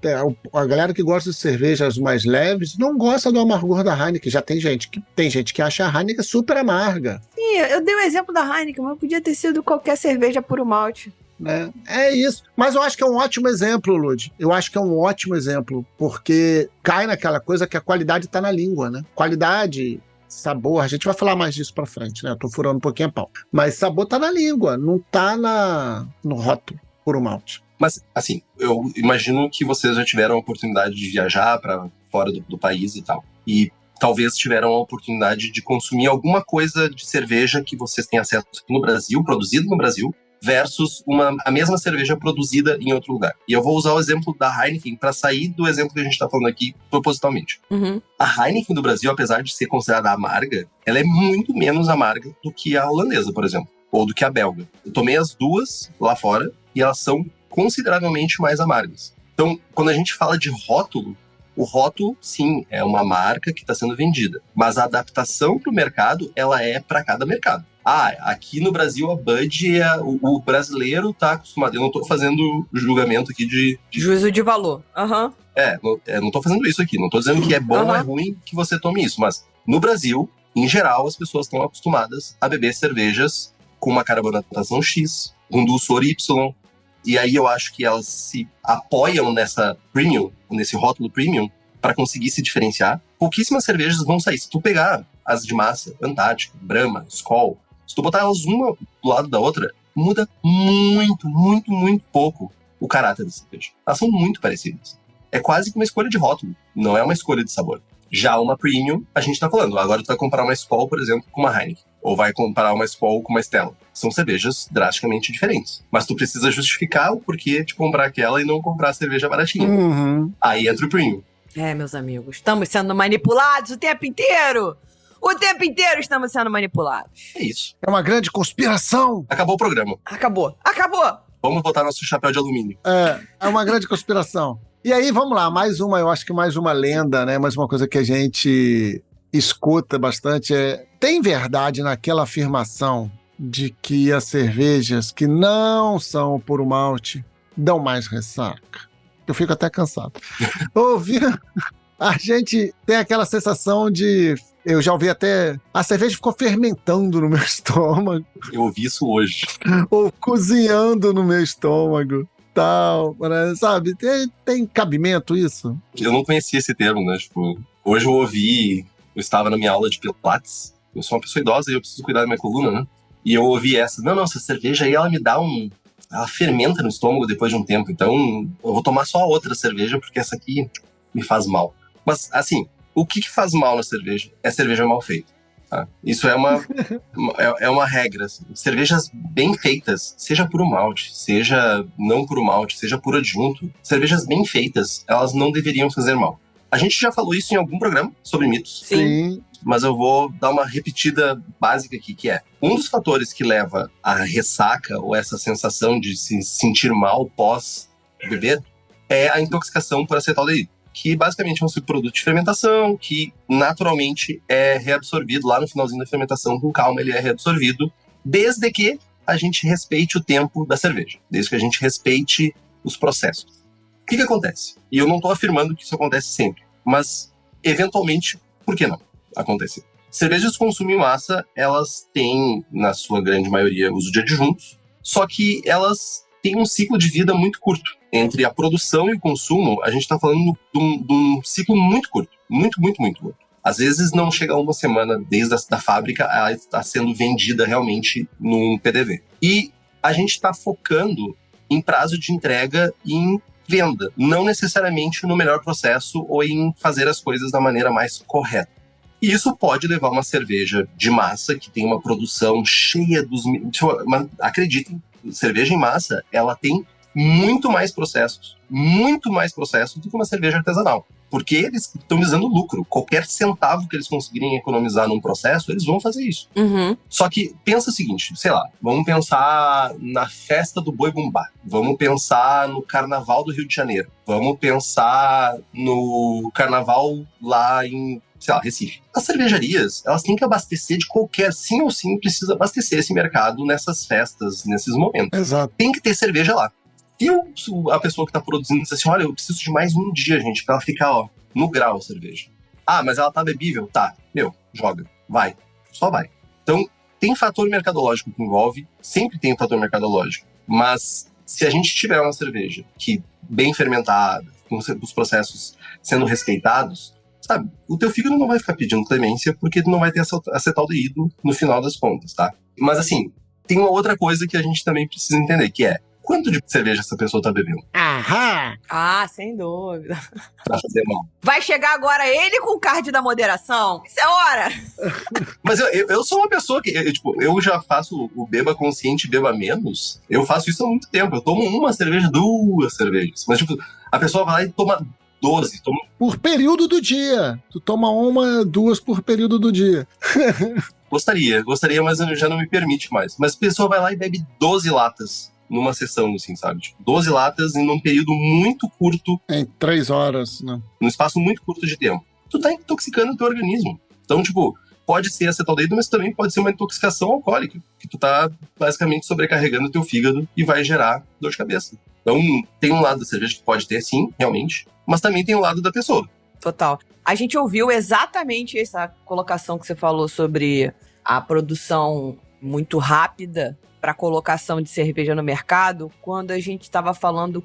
a galera que gosta de cervejas mais leves não gosta do amargor da Heineken. Já tem gente que acha a Heineken super amarga. Sim, eu dei o exemplo da Heineken, mas podia ter sido qualquer cerveja puro malte. Né? É isso. Mas eu acho que é um ótimo exemplo, Lud. Eu acho que é um ótimo exemplo, porque cai naquela coisa que a qualidade está na língua, né? Qualidade, sabor, a gente vai falar mais disso pra frente, né? Eu tô furando um pouquinho a pau. Mas sabor tá na língua, não tá no rótulo, puro malte. Mas, assim, eu imagino que vocês já tiveram a oportunidade de viajar para fora do país e tal. E talvez tiveram a oportunidade de consumir alguma coisa de cerveja que vocês têm acesso no Brasil, produzido no Brasil, versus a mesma cerveja produzida em outro lugar. E eu vou usar o exemplo da Heineken para sair do exemplo que a gente está falando aqui propositalmente. Uhum. A Heineken do Brasil, apesar de ser considerada amarga, ela é muito menos amarga do que a holandesa, por exemplo, ou do que a belga. Eu tomei as duas lá fora e elas são consideravelmente mais amargas. Então, quando a gente fala de rótulo, o rótulo, sim, é uma marca que está sendo vendida. Mas a adaptação para o mercado, ela é para cada mercado. Aqui no Brasil a Bud, o brasileiro está acostumado. Eu não estou fazendo julgamento aqui de... Juízo de valor. Uhum. Não estou fazendo isso aqui. Não estou dizendo que é bom ou é ruim que você tome isso. Mas no Brasil, em geral, as pessoas estão acostumadas a beber cervejas com uma carbonatação X, com dulçor Y. E aí eu acho que elas se apoiam nessa premium, nesse rótulo premium, para conseguir se diferenciar. Pouquíssimas cervejas vão sair. Se tu pegar as de massa, Antártica, Brahma, Skol, se tu botar elas uma do lado da outra, muda muito, muito, muito pouco o caráter da cerveja. Elas são muito parecidas. É quase que uma escolha de rótulo, não é uma escolha de sabor. Já uma premium, a gente tá falando, agora tu vai comparar uma Skol, por exemplo, com uma Heineken. Ou vai comparar uma Skol com uma Stella. São cervejas drasticamente diferentes. Mas tu precisa justificar o porquê de comprar aquela e não comprar a cerveja baratinha. Uhum. Aí entra o premium. Meus amigos, estamos sendo manipulados o tempo inteiro. O tempo inteiro estamos sendo manipulados. É isso. É uma grande conspiração. Acabou o programa. Acabou. Vamos botar nosso chapéu de alumínio. É uma grande conspiração. E aí, vamos lá, eu acho que mais uma lenda, né? Mais uma coisa que a gente escuta bastante tem verdade naquela afirmação de que as cervejas que não são puro malte dão mais ressaca? Eu fico até cansado. A gente tem aquela sensação de... Eu já ouvi até... A cerveja ficou fermentando no meu estômago. Eu ouvi isso hoje. Ou cozinhando no meu estômago. Tal, sabe? Tem cabimento isso? Eu não conhecia esse termo, né? Tipo, hoje eu estava na minha aula de pilates. Eu sou uma pessoa idosa e eu preciso cuidar da minha coluna, né? E eu ouvi essa. Não, essa cerveja aí, ela me dá ela fermenta no estômago depois de um tempo. Então, eu vou tomar só outra cerveja, porque essa aqui me faz mal. Mas, assim, o que faz mal na cerveja? É cerveja mal feita. Tá? Isso é uma regra. Assim. Cervejas bem feitas, seja puro malte, seja não puro malte, seja puro adjunto, cervejas bem feitas, elas não deveriam fazer mal. A gente já falou isso em algum programa sobre mitos. Sim. Mas eu vou dar uma repetida básica aqui, que é um dos fatores que leva à ressaca ou essa sensação de se sentir mal pós beber é a intoxicação por acetaldeído, que basicamente é um subproduto de fermentação que naturalmente é reabsorvido lá no finalzinho da fermentação, com calma ele é reabsorvido, desde que a gente respeite o tempo da cerveja, desde que a gente respeite os processos. O que acontece? E eu não estou afirmando que isso acontece sempre, mas eventualmente, por que não acontecer? Cervejas de consumo em massa, elas têm, na sua grande maioria, uso de adjuntos, só que elas têm um ciclo de vida muito curto. Entre a produção e o consumo, a gente está falando de um ciclo muito curto. Muito, muito, muito curto. Às vezes não chega a uma semana desde a fábrica, ela está sendo vendida realmente num PDV. E a gente está focando em prazo de entrega e em venda, não necessariamente no melhor processo ou em fazer as coisas da maneira mais correta. E isso pode levar uma cerveja de massa, que tem uma produção cheia dos... Acreditem, cerveja em massa, ela tem muito mais processos do que uma cerveja artesanal. Porque eles estão visando lucro. Qualquer centavo que eles conseguirem economizar num processo, eles vão fazer isso. Uhum. Só que pensa o seguinte, sei lá, vamos pensar na festa do Boi Bumbá, vamos pensar no Carnaval do Rio de Janeiro, vamos pensar no Carnaval lá em, sei lá, Recife. As cervejarias, elas têm que abastecer de qualquer, sim ou sim, precisa abastecer esse mercado nessas festas, nesses momentos. Exato. Tem que ter cerveja lá. Se a pessoa que tá produzindo diz assim, olha, eu preciso de mais um dia, gente, pra ela ficar, no grau a cerveja. Ah, mas ela tá bebível? Tá. Joga. Vai. Só vai. Então, tem fator mercadológico que envolve, sempre tem um fator mercadológico. Mas, se a gente tiver uma cerveja que bem fermentada, com os processos sendo respeitados, sabe, o teu fígado não vai ficar pedindo clemência porque não vai ter acetaldeído no final das contas, tá? Mas, assim, tem uma outra coisa que a gente também precisa entender, que é quanto de cerveja essa pessoa tá bebendo? Aham! Ah, sem dúvida. Pra fazer mal. Vai chegar agora ele com o card da moderação? Isso é hora! Mas eu sou uma pessoa que, eu já faço o beba consciente, beba menos. Eu faço isso há muito tempo. Eu tomo uma cerveja, 2 cervejas. Mas, a pessoa vai lá e toma 12. Por período do dia. Tu toma 1, 2 por período do dia. Gostaria, mas já não me permite mais. Mas a pessoa vai lá e bebe 12 latas. Numa sessão, assim, sabe? 12 latas em um período muito curto. Em 3 horas, né? Num espaço muito curto de tempo. Tu tá intoxicando o teu organismo. Então, pode ser acetaldeído, mas também pode ser uma intoxicação alcoólica. Que tu tá, basicamente, sobrecarregando o teu fígado e vai gerar dor de cabeça. Então, tem um lado da cerveja que pode ter, sim, realmente. Mas também tem o lado da pessoa. Total. A gente ouviu exatamente essa colocação que você falou sobre a produção muito rápida para colocação de cerveja no mercado, quando a gente estava falando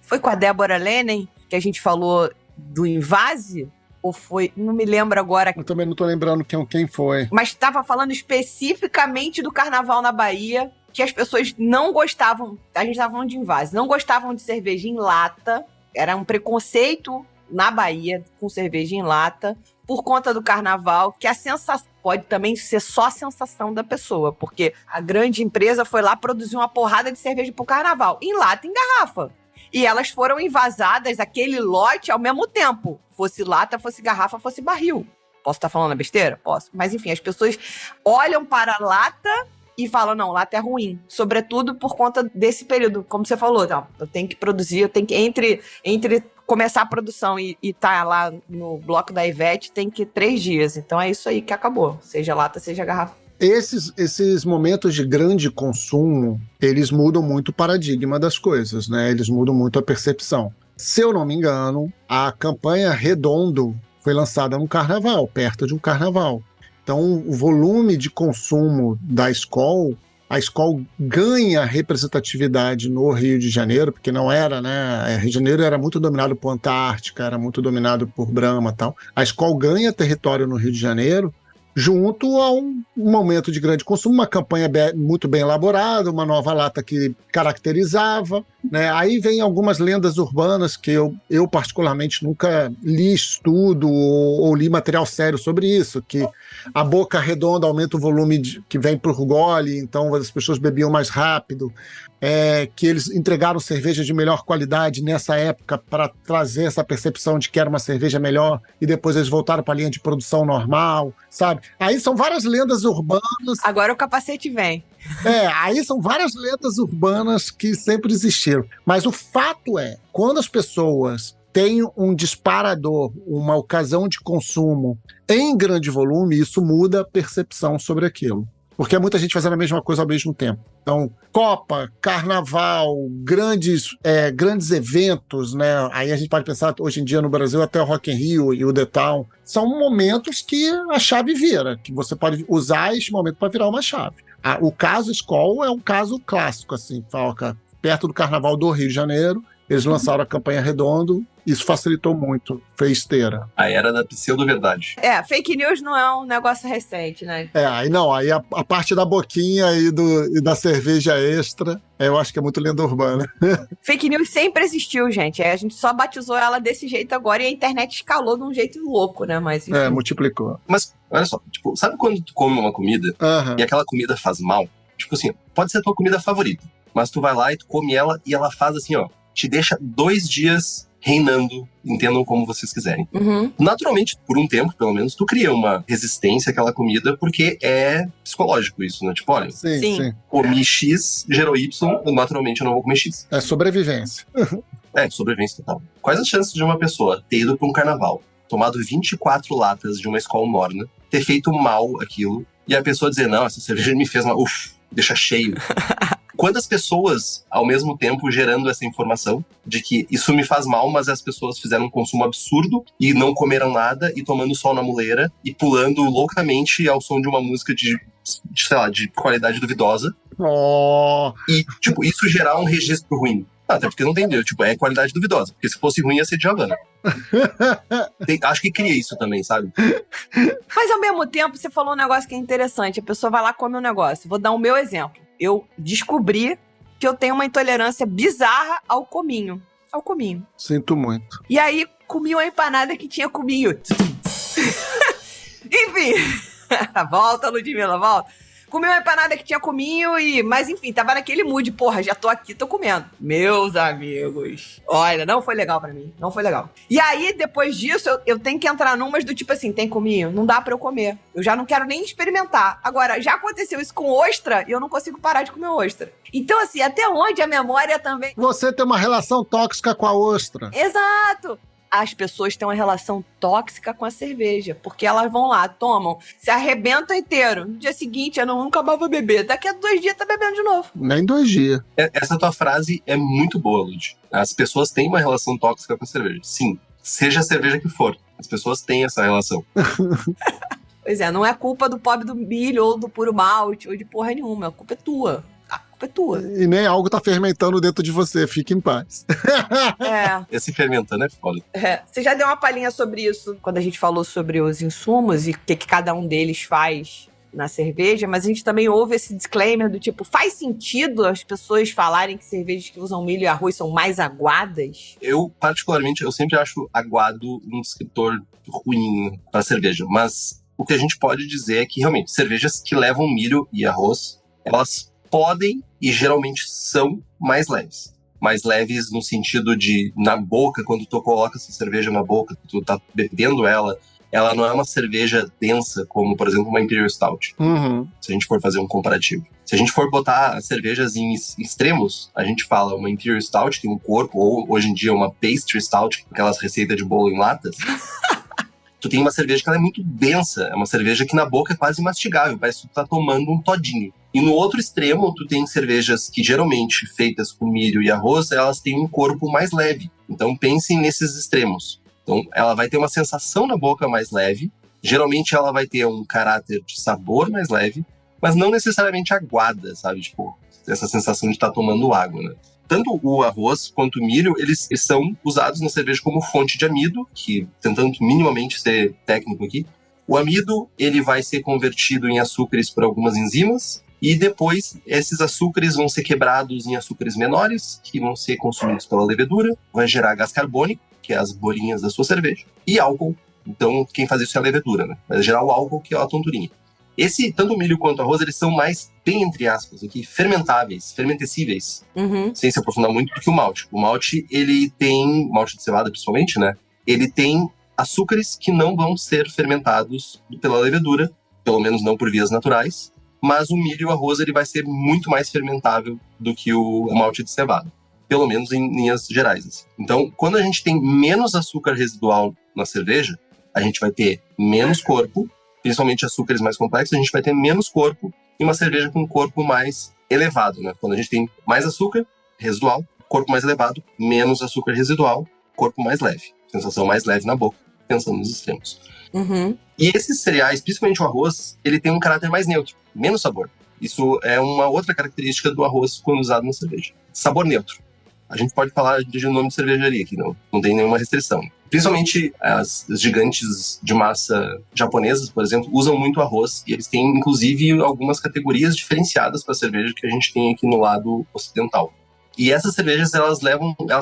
foi com a Débora Lenen, que a gente falou do Invase? Ou foi... Não me lembro agora. Eu também não tô lembrando quem foi. Mas estava falando especificamente do Carnaval na Bahia, que as pessoas não gostavam... A gente estava falando de Invase. Não gostavam de cerveja em lata. Era um preconceito na Bahia com cerveja em lata, por conta do Carnaval, que a sensação pode também ser só a sensação da pessoa, porque a grande empresa foi lá produzir uma porrada de cerveja pro Carnaval, em lata, em garrafa. E elas foram envasadas, aquele lote, ao mesmo tempo. Fosse lata, fosse garrafa, fosse barril. Posso estar falando besteira? Posso. Mas enfim, as pessoas olham para a lata e falam, não, lata é ruim. Sobretudo por conta desse período. Como você falou, não, eu tenho que produzir, eu tenho que, entre começar a produção e tá lá no bloco da Ivete, tem que 3 dias. Então é isso aí que acabou. Seja lata, seja garrafa. Esses momentos de grande consumo, eles mudam muito o paradigma das coisas, né? Eles mudam muito a percepção. Se eu não me engano, a campanha Redondo foi lançada no carnaval, perto de um carnaval. Então, o volume de consumo da Skol, a Skol ganha representatividade no Rio de Janeiro, porque não era, né? Rio de Janeiro era muito dominado por Antártica, era muito dominado por Brahma e tal. A Skol ganha território no Rio de Janeiro, junto a um momento de grande consumo, uma campanha muito bem elaborada, uma nova lata que caracterizava, né? Aí vem algumas lendas urbanas que eu particularmente nunca li estudo ou li material sério sobre isso, que a boca redonda aumenta o volume que vem por gole, então as pessoas bebiam mais rápido, que eles entregaram cerveja de melhor qualidade nessa época para trazer essa percepção de que era uma cerveja melhor, e depois eles voltaram para a linha de produção normal, sabe? Aí são várias lendas urbanas. Agora o capacete vem. Aí são várias lendas urbanas que sempre existiram. Mas o fato é, quando as pessoas têm um disparador, uma ocasião de consumo em grande volume, isso muda a percepção sobre aquilo. Porque é muita gente fazendo a mesma coisa ao mesmo tempo. Então, Copa, Carnaval, grandes eventos, né? Aí a gente pode pensar, hoje em dia no Brasil, até o Rock in Rio e o The Town, são momentos que a chave vira, que você pode usar este momento para virar uma chave. O caso Skol é um caso clássico, assim, perto do Carnaval do Rio de Janeiro, eles lançaram a campanha Redondo, isso facilitou muito, fez esteira. A era da pseudo-verdade. Fake news não é um negócio recente, né? Aí a parte da boquinha e da cerveja extra, eu acho que é muito lenda urbana. Fake news sempre existiu, gente. A gente só batizou ela desse jeito agora e a internet escalou de um jeito louco, né? Mas, enfim. Multiplicou. Mas, olha só, tipo, sabe quando tu come uma comida e aquela comida faz mal? Tipo assim, pode ser a tua comida favorita, mas tu vai lá e tu come ela e ela faz assim, ó, te deixa 2 dias reinando, entendam como vocês quiserem. Uhum. Naturalmente, por um tempo, pelo menos, tu cria uma resistência àquela comida, porque é psicológico isso, né? Tipo, olha, Sim. comi X, gerou Y, naturalmente eu não vou comer X. É sobrevivência. Sobrevivência total. Quais as chances de uma pessoa ter ido pra um carnaval, tomado 24 latas de uma Skol morna, ter feito mal aquilo, e a pessoa dizer, não, essa cerveja me fez mal, deixa cheio. Quantas pessoas, ao mesmo tempo, gerando essa informação de que isso me faz mal, mas as pessoas fizeram um consumo absurdo e não comeram nada e tomando sol na muleira e pulando loucamente ao som de uma música de qualidade duvidosa. E, tipo, isso gerar um registro ruim. Até porque não tem, tipo, é qualidade duvidosa. Porque se fosse ruim ia ser de Havana. Acho que cria isso também, sabe? Mas ao mesmo tempo, você falou um negócio que é interessante. A pessoa vai lá e come um negócio. Vou dar o meu exemplo. Eu descobri que eu tenho uma intolerância bizarra ao cominho. Sinto muito. E aí, comi uma empanada que tinha cominho. Enfim. Volta, Ludmilla, volta. Comi uma empanada que tinha cominho mas enfim, tava naquele mood. Porra, já tô aqui, tô comendo. Meus amigos. Olha, não foi legal pra mim. Não foi legal. E aí, depois disso, eu tenho que entrar numas do tipo assim, tem cominho? Não dá pra eu comer. Eu já não quero nem experimentar. Agora, já aconteceu isso com ostra e eu não consigo parar de comer ostra. Então, assim, até onde a memória também... Você tem uma relação tóxica com a ostra. Exato. As pessoas têm uma relação tóxica com a cerveja, porque elas vão lá, tomam, se arrebentam inteiro. No dia seguinte, eu nunca mais vou beber. Daqui a 2 dias tá bebendo de novo. Nem 2 dias. Essa tua frase é muito boa, Lud. As pessoas têm uma relação tóxica com a cerveja. Sim, seja a cerveja que for. As pessoas têm essa relação. Pois é, não é culpa do pobre do milho, ou do puro malte, ou de porra nenhuma. A culpa é tua. E nem algo tá fermentando dentro de você, fique em paz. Esse fermentando é foda. Você já deu uma palhinha sobre isso quando a gente falou sobre os insumos e o que cada um deles faz na cerveja, mas a gente também ouve esse disclaimer do tipo, faz sentido as pessoas falarem que cervejas que usam milho e arroz são mais aguadas? Eu, particularmente, eu sempre acho aguado um descritor ruim pra cerveja, mas o que a gente pode dizer é que, realmente, cervejas que levam milho e arroz, elas podem e geralmente são mais leves. mais leves no sentido de, na boca, quando tu coloca essa cerveja na boca, tu tá bebendo ela não é uma cerveja densa, como, por exemplo, uma Imperial Stout. Se a gente for fazer um comparativo. Se a gente for botar cervejas em extremos, a gente fala uma Imperial Stout tem um corpo, ou hoje em dia uma Pastry Stout, aquelas receitas de bolo em latas. Tu tem uma cerveja que ela é muito densa, é uma cerveja que na boca é quase mastigável, parece que tu tá tomando um todinho. E no outro extremo, tu tem cervejas que geralmente, feitas com milho e arroz, elas têm um corpo mais leve. Então pensem nesses extremos. Então ela vai ter uma sensação na boca mais leve, geralmente ela vai ter um caráter de sabor mais leve, mas não necessariamente aguada, sabe? Tipo, essa sensação de estar tomando água, né? Tanto o arroz quanto o milho, eles são usados na cerveja como fonte de amido, que, tentando minimamente ser técnico aqui, o amido ele vai ser convertido em açúcares por algumas enzimas, e depois esses açúcares vão ser quebrados em açúcares menores, que vão ser consumidos pela levedura, vai gerar gás carbônico, que é as bolinhas da sua cerveja, e álcool. Então, quem faz isso é a levedura, né? Vai gerar o álcool, que é a tonturinha. Tanto o milho quanto o arroz, eles são mais, bem entre aspas, aqui, fermentáveis, fermentecíveis, sem se aprofundar muito, do que o malte. O malte, ele tem, malte de cevada principalmente, né? Ele tem açúcares que não vão ser fermentados pela levedura, pelo menos não por vias naturais, mas o milho e o arroz, ele vai ser muito mais fermentável do que o malte de cevada. Pelo menos em linhas gerais. Assim. Então, quando a gente tem menos açúcar residual na cerveja, a gente vai ter menos corpo, principalmente açúcares mais complexos, a gente vai ter menos corpo e uma cerveja com um corpo mais elevado, né? Quando a gente tem mais açúcar residual, corpo mais elevado, menos açúcar residual, corpo mais leve. Sensação mais leve na boca, pensando nos extremos. E esses cereais, principalmente o arroz, ele tem um caráter mais neutro, menos sabor. Isso é uma outra característica do arroz quando usado na cerveja. Sabor neutro. A gente pode falar de nome de cervejaria aqui, não tem nenhuma restrição. Principalmente as gigantes de massa japonesas, por exemplo, usam muito arroz. E eles têm, inclusive, algumas categorias diferenciadas para a cerveja que a gente tem aqui no lado ocidental. E essas cervejas, elas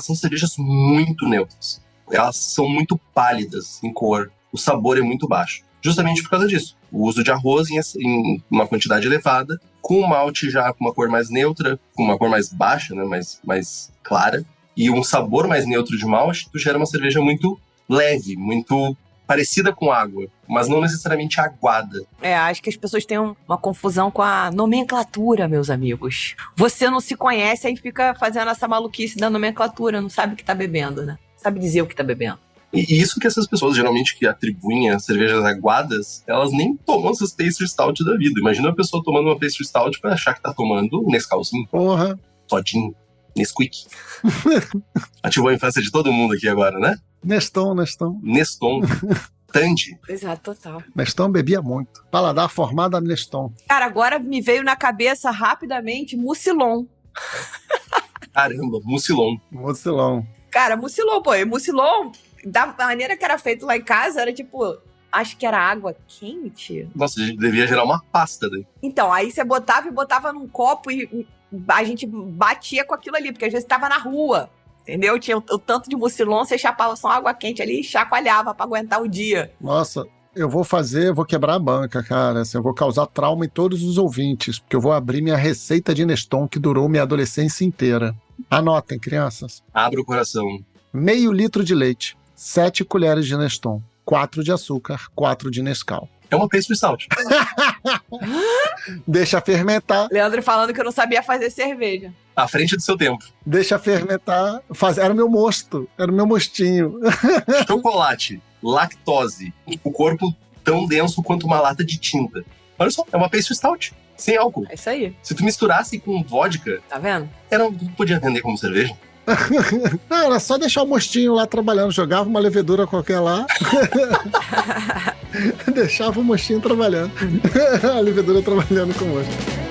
são cervejas muito neutras. Elas são muito pálidas em cor. O sabor é muito baixo. Justamente por causa disso. O uso de arroz em uma quantidade elevada, com o malte já com uma cor mais neutra, com uma cor mais baixa, né, mais clara, e um sabor mais neutro de malte, tu gera uma cerveja muito leve, muito parecida com água, mas não necessariamente aguada. Acho que as pessoas têm uma confusão com a nomenclatura, meus amigos. Você não se conhece, aí fica fazendo essa maluquice da nomenclatura, não sabe o que tá bebendo, né? Sabe dizer o que tá bebendo. E isso que essas pessoas, geralmente, que atribuem a cervejas aguadas, elas nem tomam essas Pastry Stout da vida. Imagina a pessoa tomando uma Pastry Stout pra achar que tá tomando um Nescauzinho. Porra. Todinho. Nesquik. Ativou a infância de todo mundo aqui agora, né? Neston. Tandy. Exato, total. Neston bebia muito. Paladar formado a Neston. Cara, agora me veio na cabeça rapidamente Mucilon. Caramba, Mucilon. Cara, Mucilon, pô. E Mucilon, da maneira que era feito lá em casa, era tipo... Acho que era água quente. Nossa, devia gerar uma pasta daí. Então, aí você botava num copo e a gente batia com aquilo ali, porque às vezes tava na rua, entendeu? Tinha o tanto de Mucilon, você chapava só água quente ali e chacoalhava pra aguentar o dia. Nossa, eu vou quebrar a banca, cara. Assim, eu vou causar trauma em todos os ouvintes, porque eu vou abrir minha receita de Neston que durou minha adolescência inteira. Anotem, crianças. Abra o coração. Meio litro de leite, 7 colheres de Neston, 4 de açúcar, 4 de Nescau. É uma Pastry Stout. Deixa fermentar. Leandro falando que eu não sabia fazer cerveja. À frente do seu tempo. Deixa fermentar. Era o meu mosto. Era o meu mostinho. Chocolate, lactose, o corpo tão denso quanto uma lata de tinta. Olha só, é uma Pastry Stout. Sem álcool. É isso aí. Se tu misturasse com vodka... Tá vendo? Não podia vender como cerveja. Não, era só deixar o mostinho lá trabalhando. Jogava uma levedura qualquer lá. Deixava o mostinho trabalhando. A levedura trabalhando com o mosto.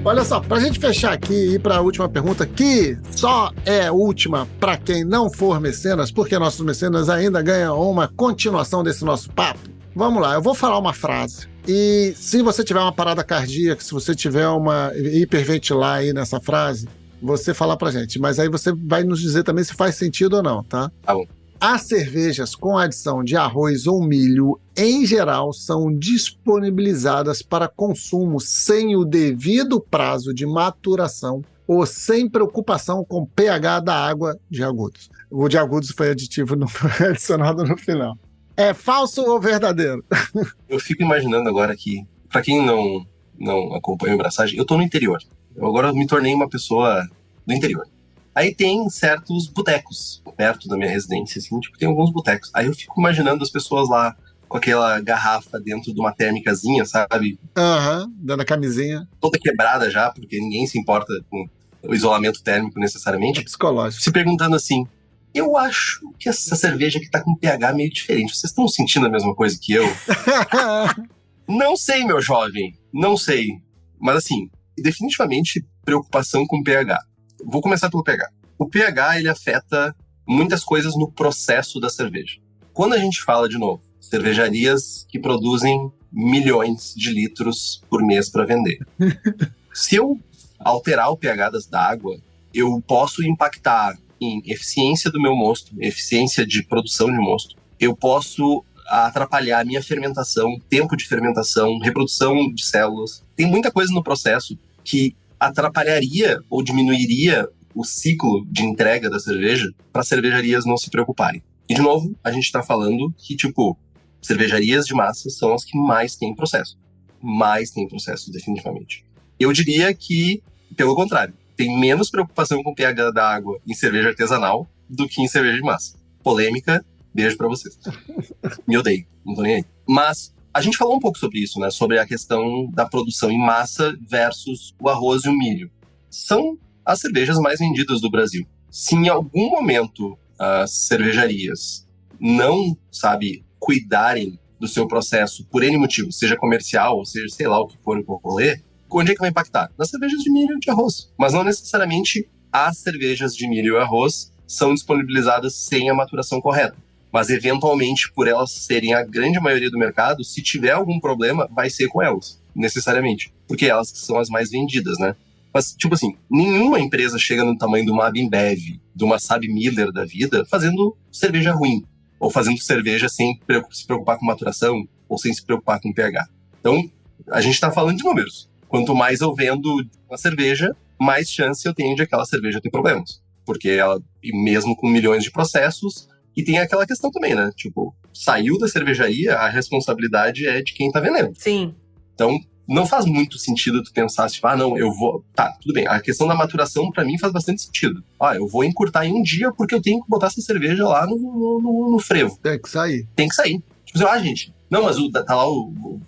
Olha só, pra gente fechar aqui e ir pra última pergunta, que só é última pra quem não for mecenas, porque nossos mecenas ainda ganham uma continuação desse nosso papo. Vamos lá, eu vou falar uma frase. E se você tiver uma parada cardíaca, se você tiver uma hiperventilar aí nessa frase, você falar pra gente, mas aí você vai nos dizer também se faz sentido ou não, tá? Tá bom. As cervejas com adição de arroz ou milho, em geral, são disponibilizadas para consumo sem o devido prazo de maturação ou sem preocupação com o pH da água de Agudos. O de Agudos foi adicionado no final. É falso ou verdadeiro? Eu fico imaginando agora que, pra quem não acompanha o Braçagem, eu tô no interior. Eu agora me tornei uma pessoa do interior. Aí tem certos botecos perto da minha residência, assim, tipo, tem alguns botecos. Aí eu fico imaginando as pessoas lá com aquela garrafa dentro de uma térmicazinha, sabe? Dando a camisinha. Toda quebrada já, porque ninguém se importa com o isolamento térmico necessariamente. É psicológico. Se perguntando assim, eu acho que essa cerveja aqui tá com um pH meio diferente. Vocês estão sentindo a mesma coisa que eu? Não sei, meu jovem. Não sei. Mas assim, definitivamente preocupação com o pH. Vou começar pelo pH. O pH, ele afeta muitas coisas no processo da cerveja. Quando a gente fala, de novo, cervejarias que produzem milhões de litros por mês para vender. Se eu alterar o pH da água, eu posso impactar em eficiência do meu mosto, eficiência de produção de mosto. Eu posso atrapalhar a minha fermentação, tempo de fermentação, reprodução de células. Tem muita coisa no processo que atrapalharia ou diminuiria o ciclo de entrega da cerveja para cervejarias não se preocuparem. E, de novo, a gente está falando que, tipo, cervejarias de massa são as que mais têm processo. Mais têm processo, definitivamente. Eu diria que, pelo contrário, tem menos preocupação com o pH da água em cerveja artesanal do que em cerveja de massa. Polêmica, beijo pra vocês. Me odeio, não tô nem aí. Mas a gente falou um pouco sobre isso, né? Sobre a questão da produção em massa versus o arroz e o milho. São as cervejas mais vendidas do Brasil. Se em algum momento as cervejarias não, cuidarem do seu processo por N motivo, seja comercial, ou seja, sei lá o que for o rolê, onde é que vai impactar? Nas cervejas de milho e de arroz. Mas não necessariamente as cervejas de milho e arroz são disponibilizadas sem a maturação correta. Mas, eventualmente, por elas serem a grande maioria do mercado, se tiver algum problema, vai ser com elas, necessariamente. Porque elas são as mais vendidas, né? Mas, tipo assim, nenhuma empresa chega no tamanho de uma Bimbev, de uma SABMiller da vida, fazendo cerveja ruim. Ou fazendo cerveja sem se preocupar com maturação, ou sem se preocupar com pH. Então, a gente tá falando de números. Quanto mais eu vendo uma cerveja, mais chance eu tenho de aquela cerveja ter problemas. Porque ela, mesmo com milhões de processos, e tem aquela questão também, né? Tipo, saiu da cervejaria, a responsabilidade é de quem tá vendendo. Sim. Então, não faz muito sentido tu pensar, tipo, não, eu vou... Tá, tudo bem. A questão da maturação, pra mim, faz bastante sentido. Eu vou encurtar em um dia porque eu tenho que botar essa cerveja lá no frevo. Tem que sair. Tem que sair. Tipo assim, gente, não, mas tá lá,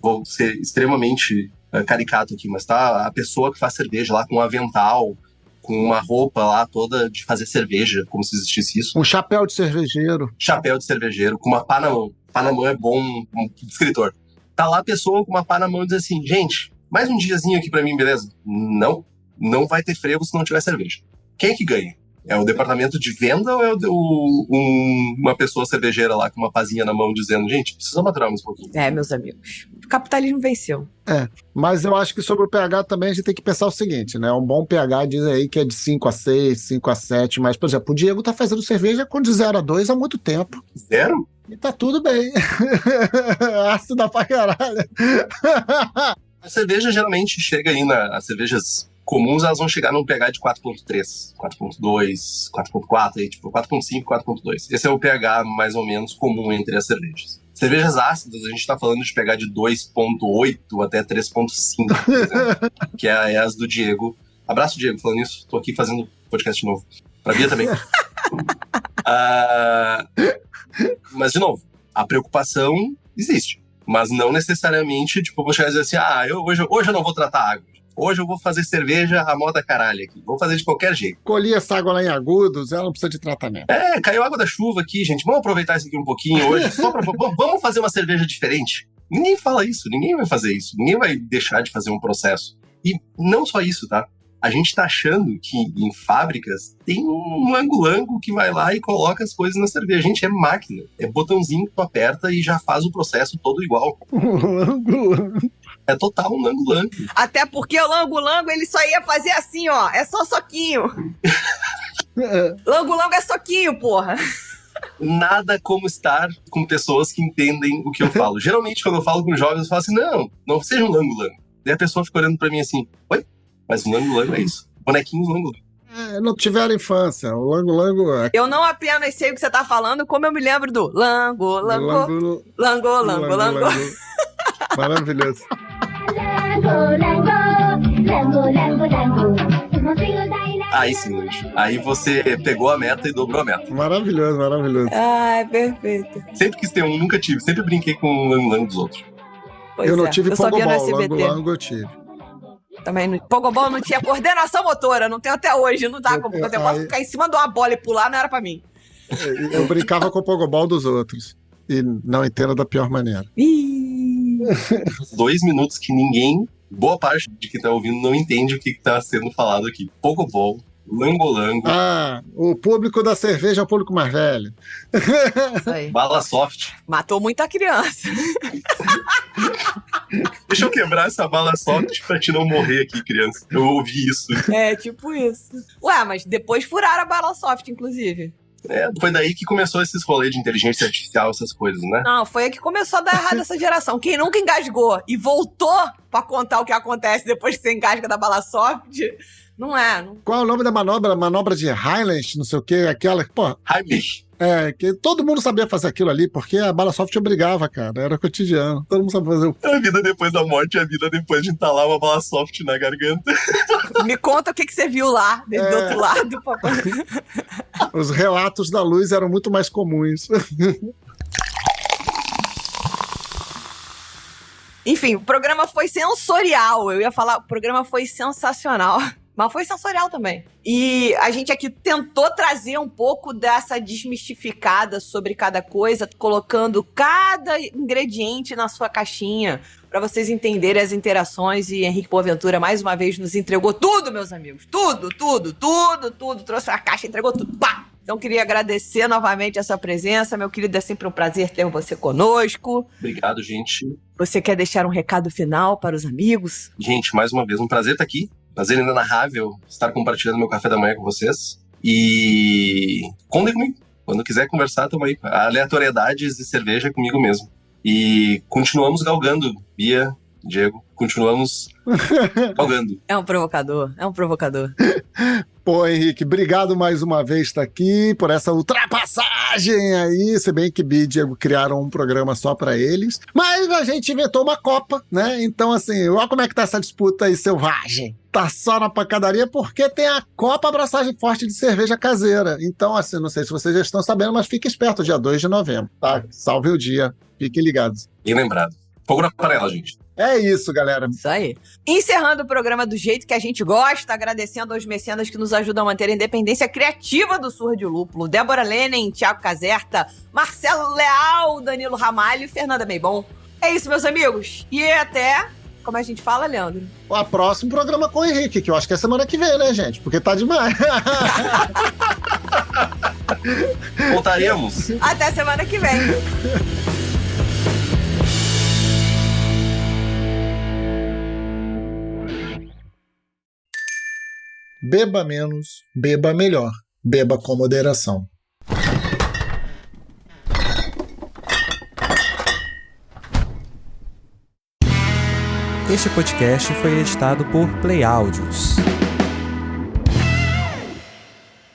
vou ser extremamente caricato aqui, mas tá a pessoa que faz cerveja lá com um avental, com uma roupa lá toda de fazer cerveja, como se existisse isso. Um chapéu de cervejeiro. Chapéu de cervejeiro, com uma pá na mão. Pá na mão é bom, um escritor. Tá lá a pessoa com uma pá na mão e diz assim, gente, mais um diazinho aqui pra mim, beleza? Não vai ter frevo se não tiver cerveja. Quem é que ganha? É o departamento de venda ou é uma pessoa cervejeira lá com uma pazinha na mão dizendo, gente, precisa maturar mais um pouquinho? Meus amigos, o capitalismo venceu. Mas eu acho que sobre o pH também a gente tem que pensar o seguinte, né? Um bom pH diz aí que é de 5 a 6, 5 a 7, mas, por exemplo, o Diego tá fazendo cerveja com de 0 a 2 há muito tempo. 0? E tá tudo bem. Ácida pra caralho. A cerveja geralmente chega aí as cervejas comuns, elas vão chegar num pH de 4.3, 4.2, 4.4, aí, tipo 4.5, 4.2. Esse é o pH mais ou menos comum entre as cervejas. Cervejas ácidas, a gente tá falando de pH de 2.8 até 3.5, por exemplo, que é as do Diego. Abraço, Diego, falando isso. Tô aqui fazendo podcast novo. Pra Bia também. Mas, de novo, a preocupação existe. Mas não necessariamente, tipo, vou chegar e dizer assim, hoje eu não vou tratar água. Hoje eu vou fazer cerveja à moda caralho aqui. Vou fazer de qualquer jeito. Colhi essa água lá em Agudos, ela não precisa de tratamento. Caiu água da chuva aqui, gente. Vamos aproveitar isso aqui um pouquinho hoje. Vamos fazer uma cerveja diferente. Ninguém fala isso, ninguém vai fazer isso. Ninguém vai deixar de fazer um processo. E não só isso, tá? A gente tá achando que em fábricas tem um angulango que vai lá e coloca as coisas na cerveja. Gente, é máquina. É botãozinho que tu aperta e já faz o processo todo igual. É total um lango-lango. Até porque o lango-lango, ele só ia fazer assim, ó. É só soquinho. Lango-lango é soquinho, porra. Nada como estar com pessoas que entendem o que eu falo. Geralmente, quando eu falo com jovens, eu falo assim, não seja um lango-lango. Daí a pessoa fica olhando pra mim assim, oi? Mas o lango-lango é isso. Bonequinhos lango-lango. Não tiveram infância. O lango-lango... Eu não apenas sei o que você tá falando, como eu me lembro do lango-lango. Maravilhoso. Aí sim, Luiz. Aí você pegou a meta e dobrou a meta. Maravilhoso. Ai, perfeito. Sempre quis ter um, nunca tive. Sempre brinquei com o lango-lango dos outros. Pois eu não tive Pogobol, lango-lango eu tive. Também no Pogobol não tinha coordenação motora, não tem até hoje, não dá como eu posso ficar em cima de uma bola e pular, não era pra mim. Eu brincava com o Pogobol dos outros. E não entendo da pior maneira. 2 minutos que ninguém, boa parte de quem tá ouvindo, não entende o que tá sendo falado aqui. Pogobol, lango-lango. O público da cerveja é o público mais velho. Isso aí. Bala soft. Matou muita criança. Deixa eu quebrar essa bala soft pra te não morrer aqui, criança. Eu ouvi isso. É, tipo isso. Ué, mas depois furaram a bala soft, inclusive. Foi daí que começou esses rolês de inteligência artificial, essas coisas, né? Não, foi aí que começou a dar errado essa geração. Quem nunca engasgou e voltou pra contar o que acontece depois que você engasga da bala soft, não é. Qual é o nome da manobra? Manobra de Highland, não sei o quê, aquela... Pô, Heimlich. Que todo mundo sabia fazer aquilo ali, porque a bala soft obrigava, cara. Era cotidiano. Todo mundo sabia fazer. A vida depois da morte e a vida depois de entalar uma bala soft na garganta. Me conta o que você viu lá, do outro lado. Os relatos da luz eram muito mais comuns. Enfim, o programa foi sensorial. Eu ia falar, o programa foi sensacional. Mas foi sensorial também. E a gente aqui tentou trazer um pouco dessa desmistificada sobre cada coisa, colocando cada ingrediente na sua caixinha, para vocês entenderem as interações. E Henrique Boaventura, mais uma vez, nos entregou tudo, meus amigos. Tudo. Trouxe a caixa, entregou tudo. Pá! Então, queria agradecer novamente a sua presença. Meu querido, é sempre um prazer ter você conosco. Obrigado, gente. Você quer deixar um recado final para os amigos? Gente, mais uma vez, um prazer estar aqui. Prazer inenarrável estar compartilhando meu café da manhã com vocês. E contem comigo. Quando quiser conversar, tamo aí. Aleatoriedades e cerveja é comigo mesmo. E continuamos galgando, Bia, Diego. Continuamos galgando. É um provocador. Pô, Henrique, obrigado mais uma vez por estar aqui, por essa ultrapassagem aí, se bem que Bia e Diego criaram um programa só pra eles, mas a gente inventou uma Copa, né? Então, assim, olha como é que tá essa disputa aí selvagem. Tá só na pancadaria porque tem a Copa Abraçagem Forte de cerveja caseira. Então, assim, não sei se vocês já estão sabendo, mas fique esperto, dia 2 de novembro, tá? Salve o dia, fiquem ligados. Bem lembrado. Fogo na panela, gente. É isso, galera. Isso aí. Encerrando o programa do jeito que a gente gosta, agradecendo aos mecenas que nos ajudam a manter a independência criativa do Surra de Lúpulo. Débora Lenin, Thiago Caserta, Marcelo Leal, Danilo Ramalho e Fernanda Meibon. É isso, meus amigos. E até... Como a gente fala, Leandro? O próximo programa com o Henrique, que eu acho que é semana que vem, né, gente? Porque tá demais. Voltaremos. Até semana que vem. Beba menos, beba melhor. Beba com moderação. Este podcast foi editado por Play Áudios.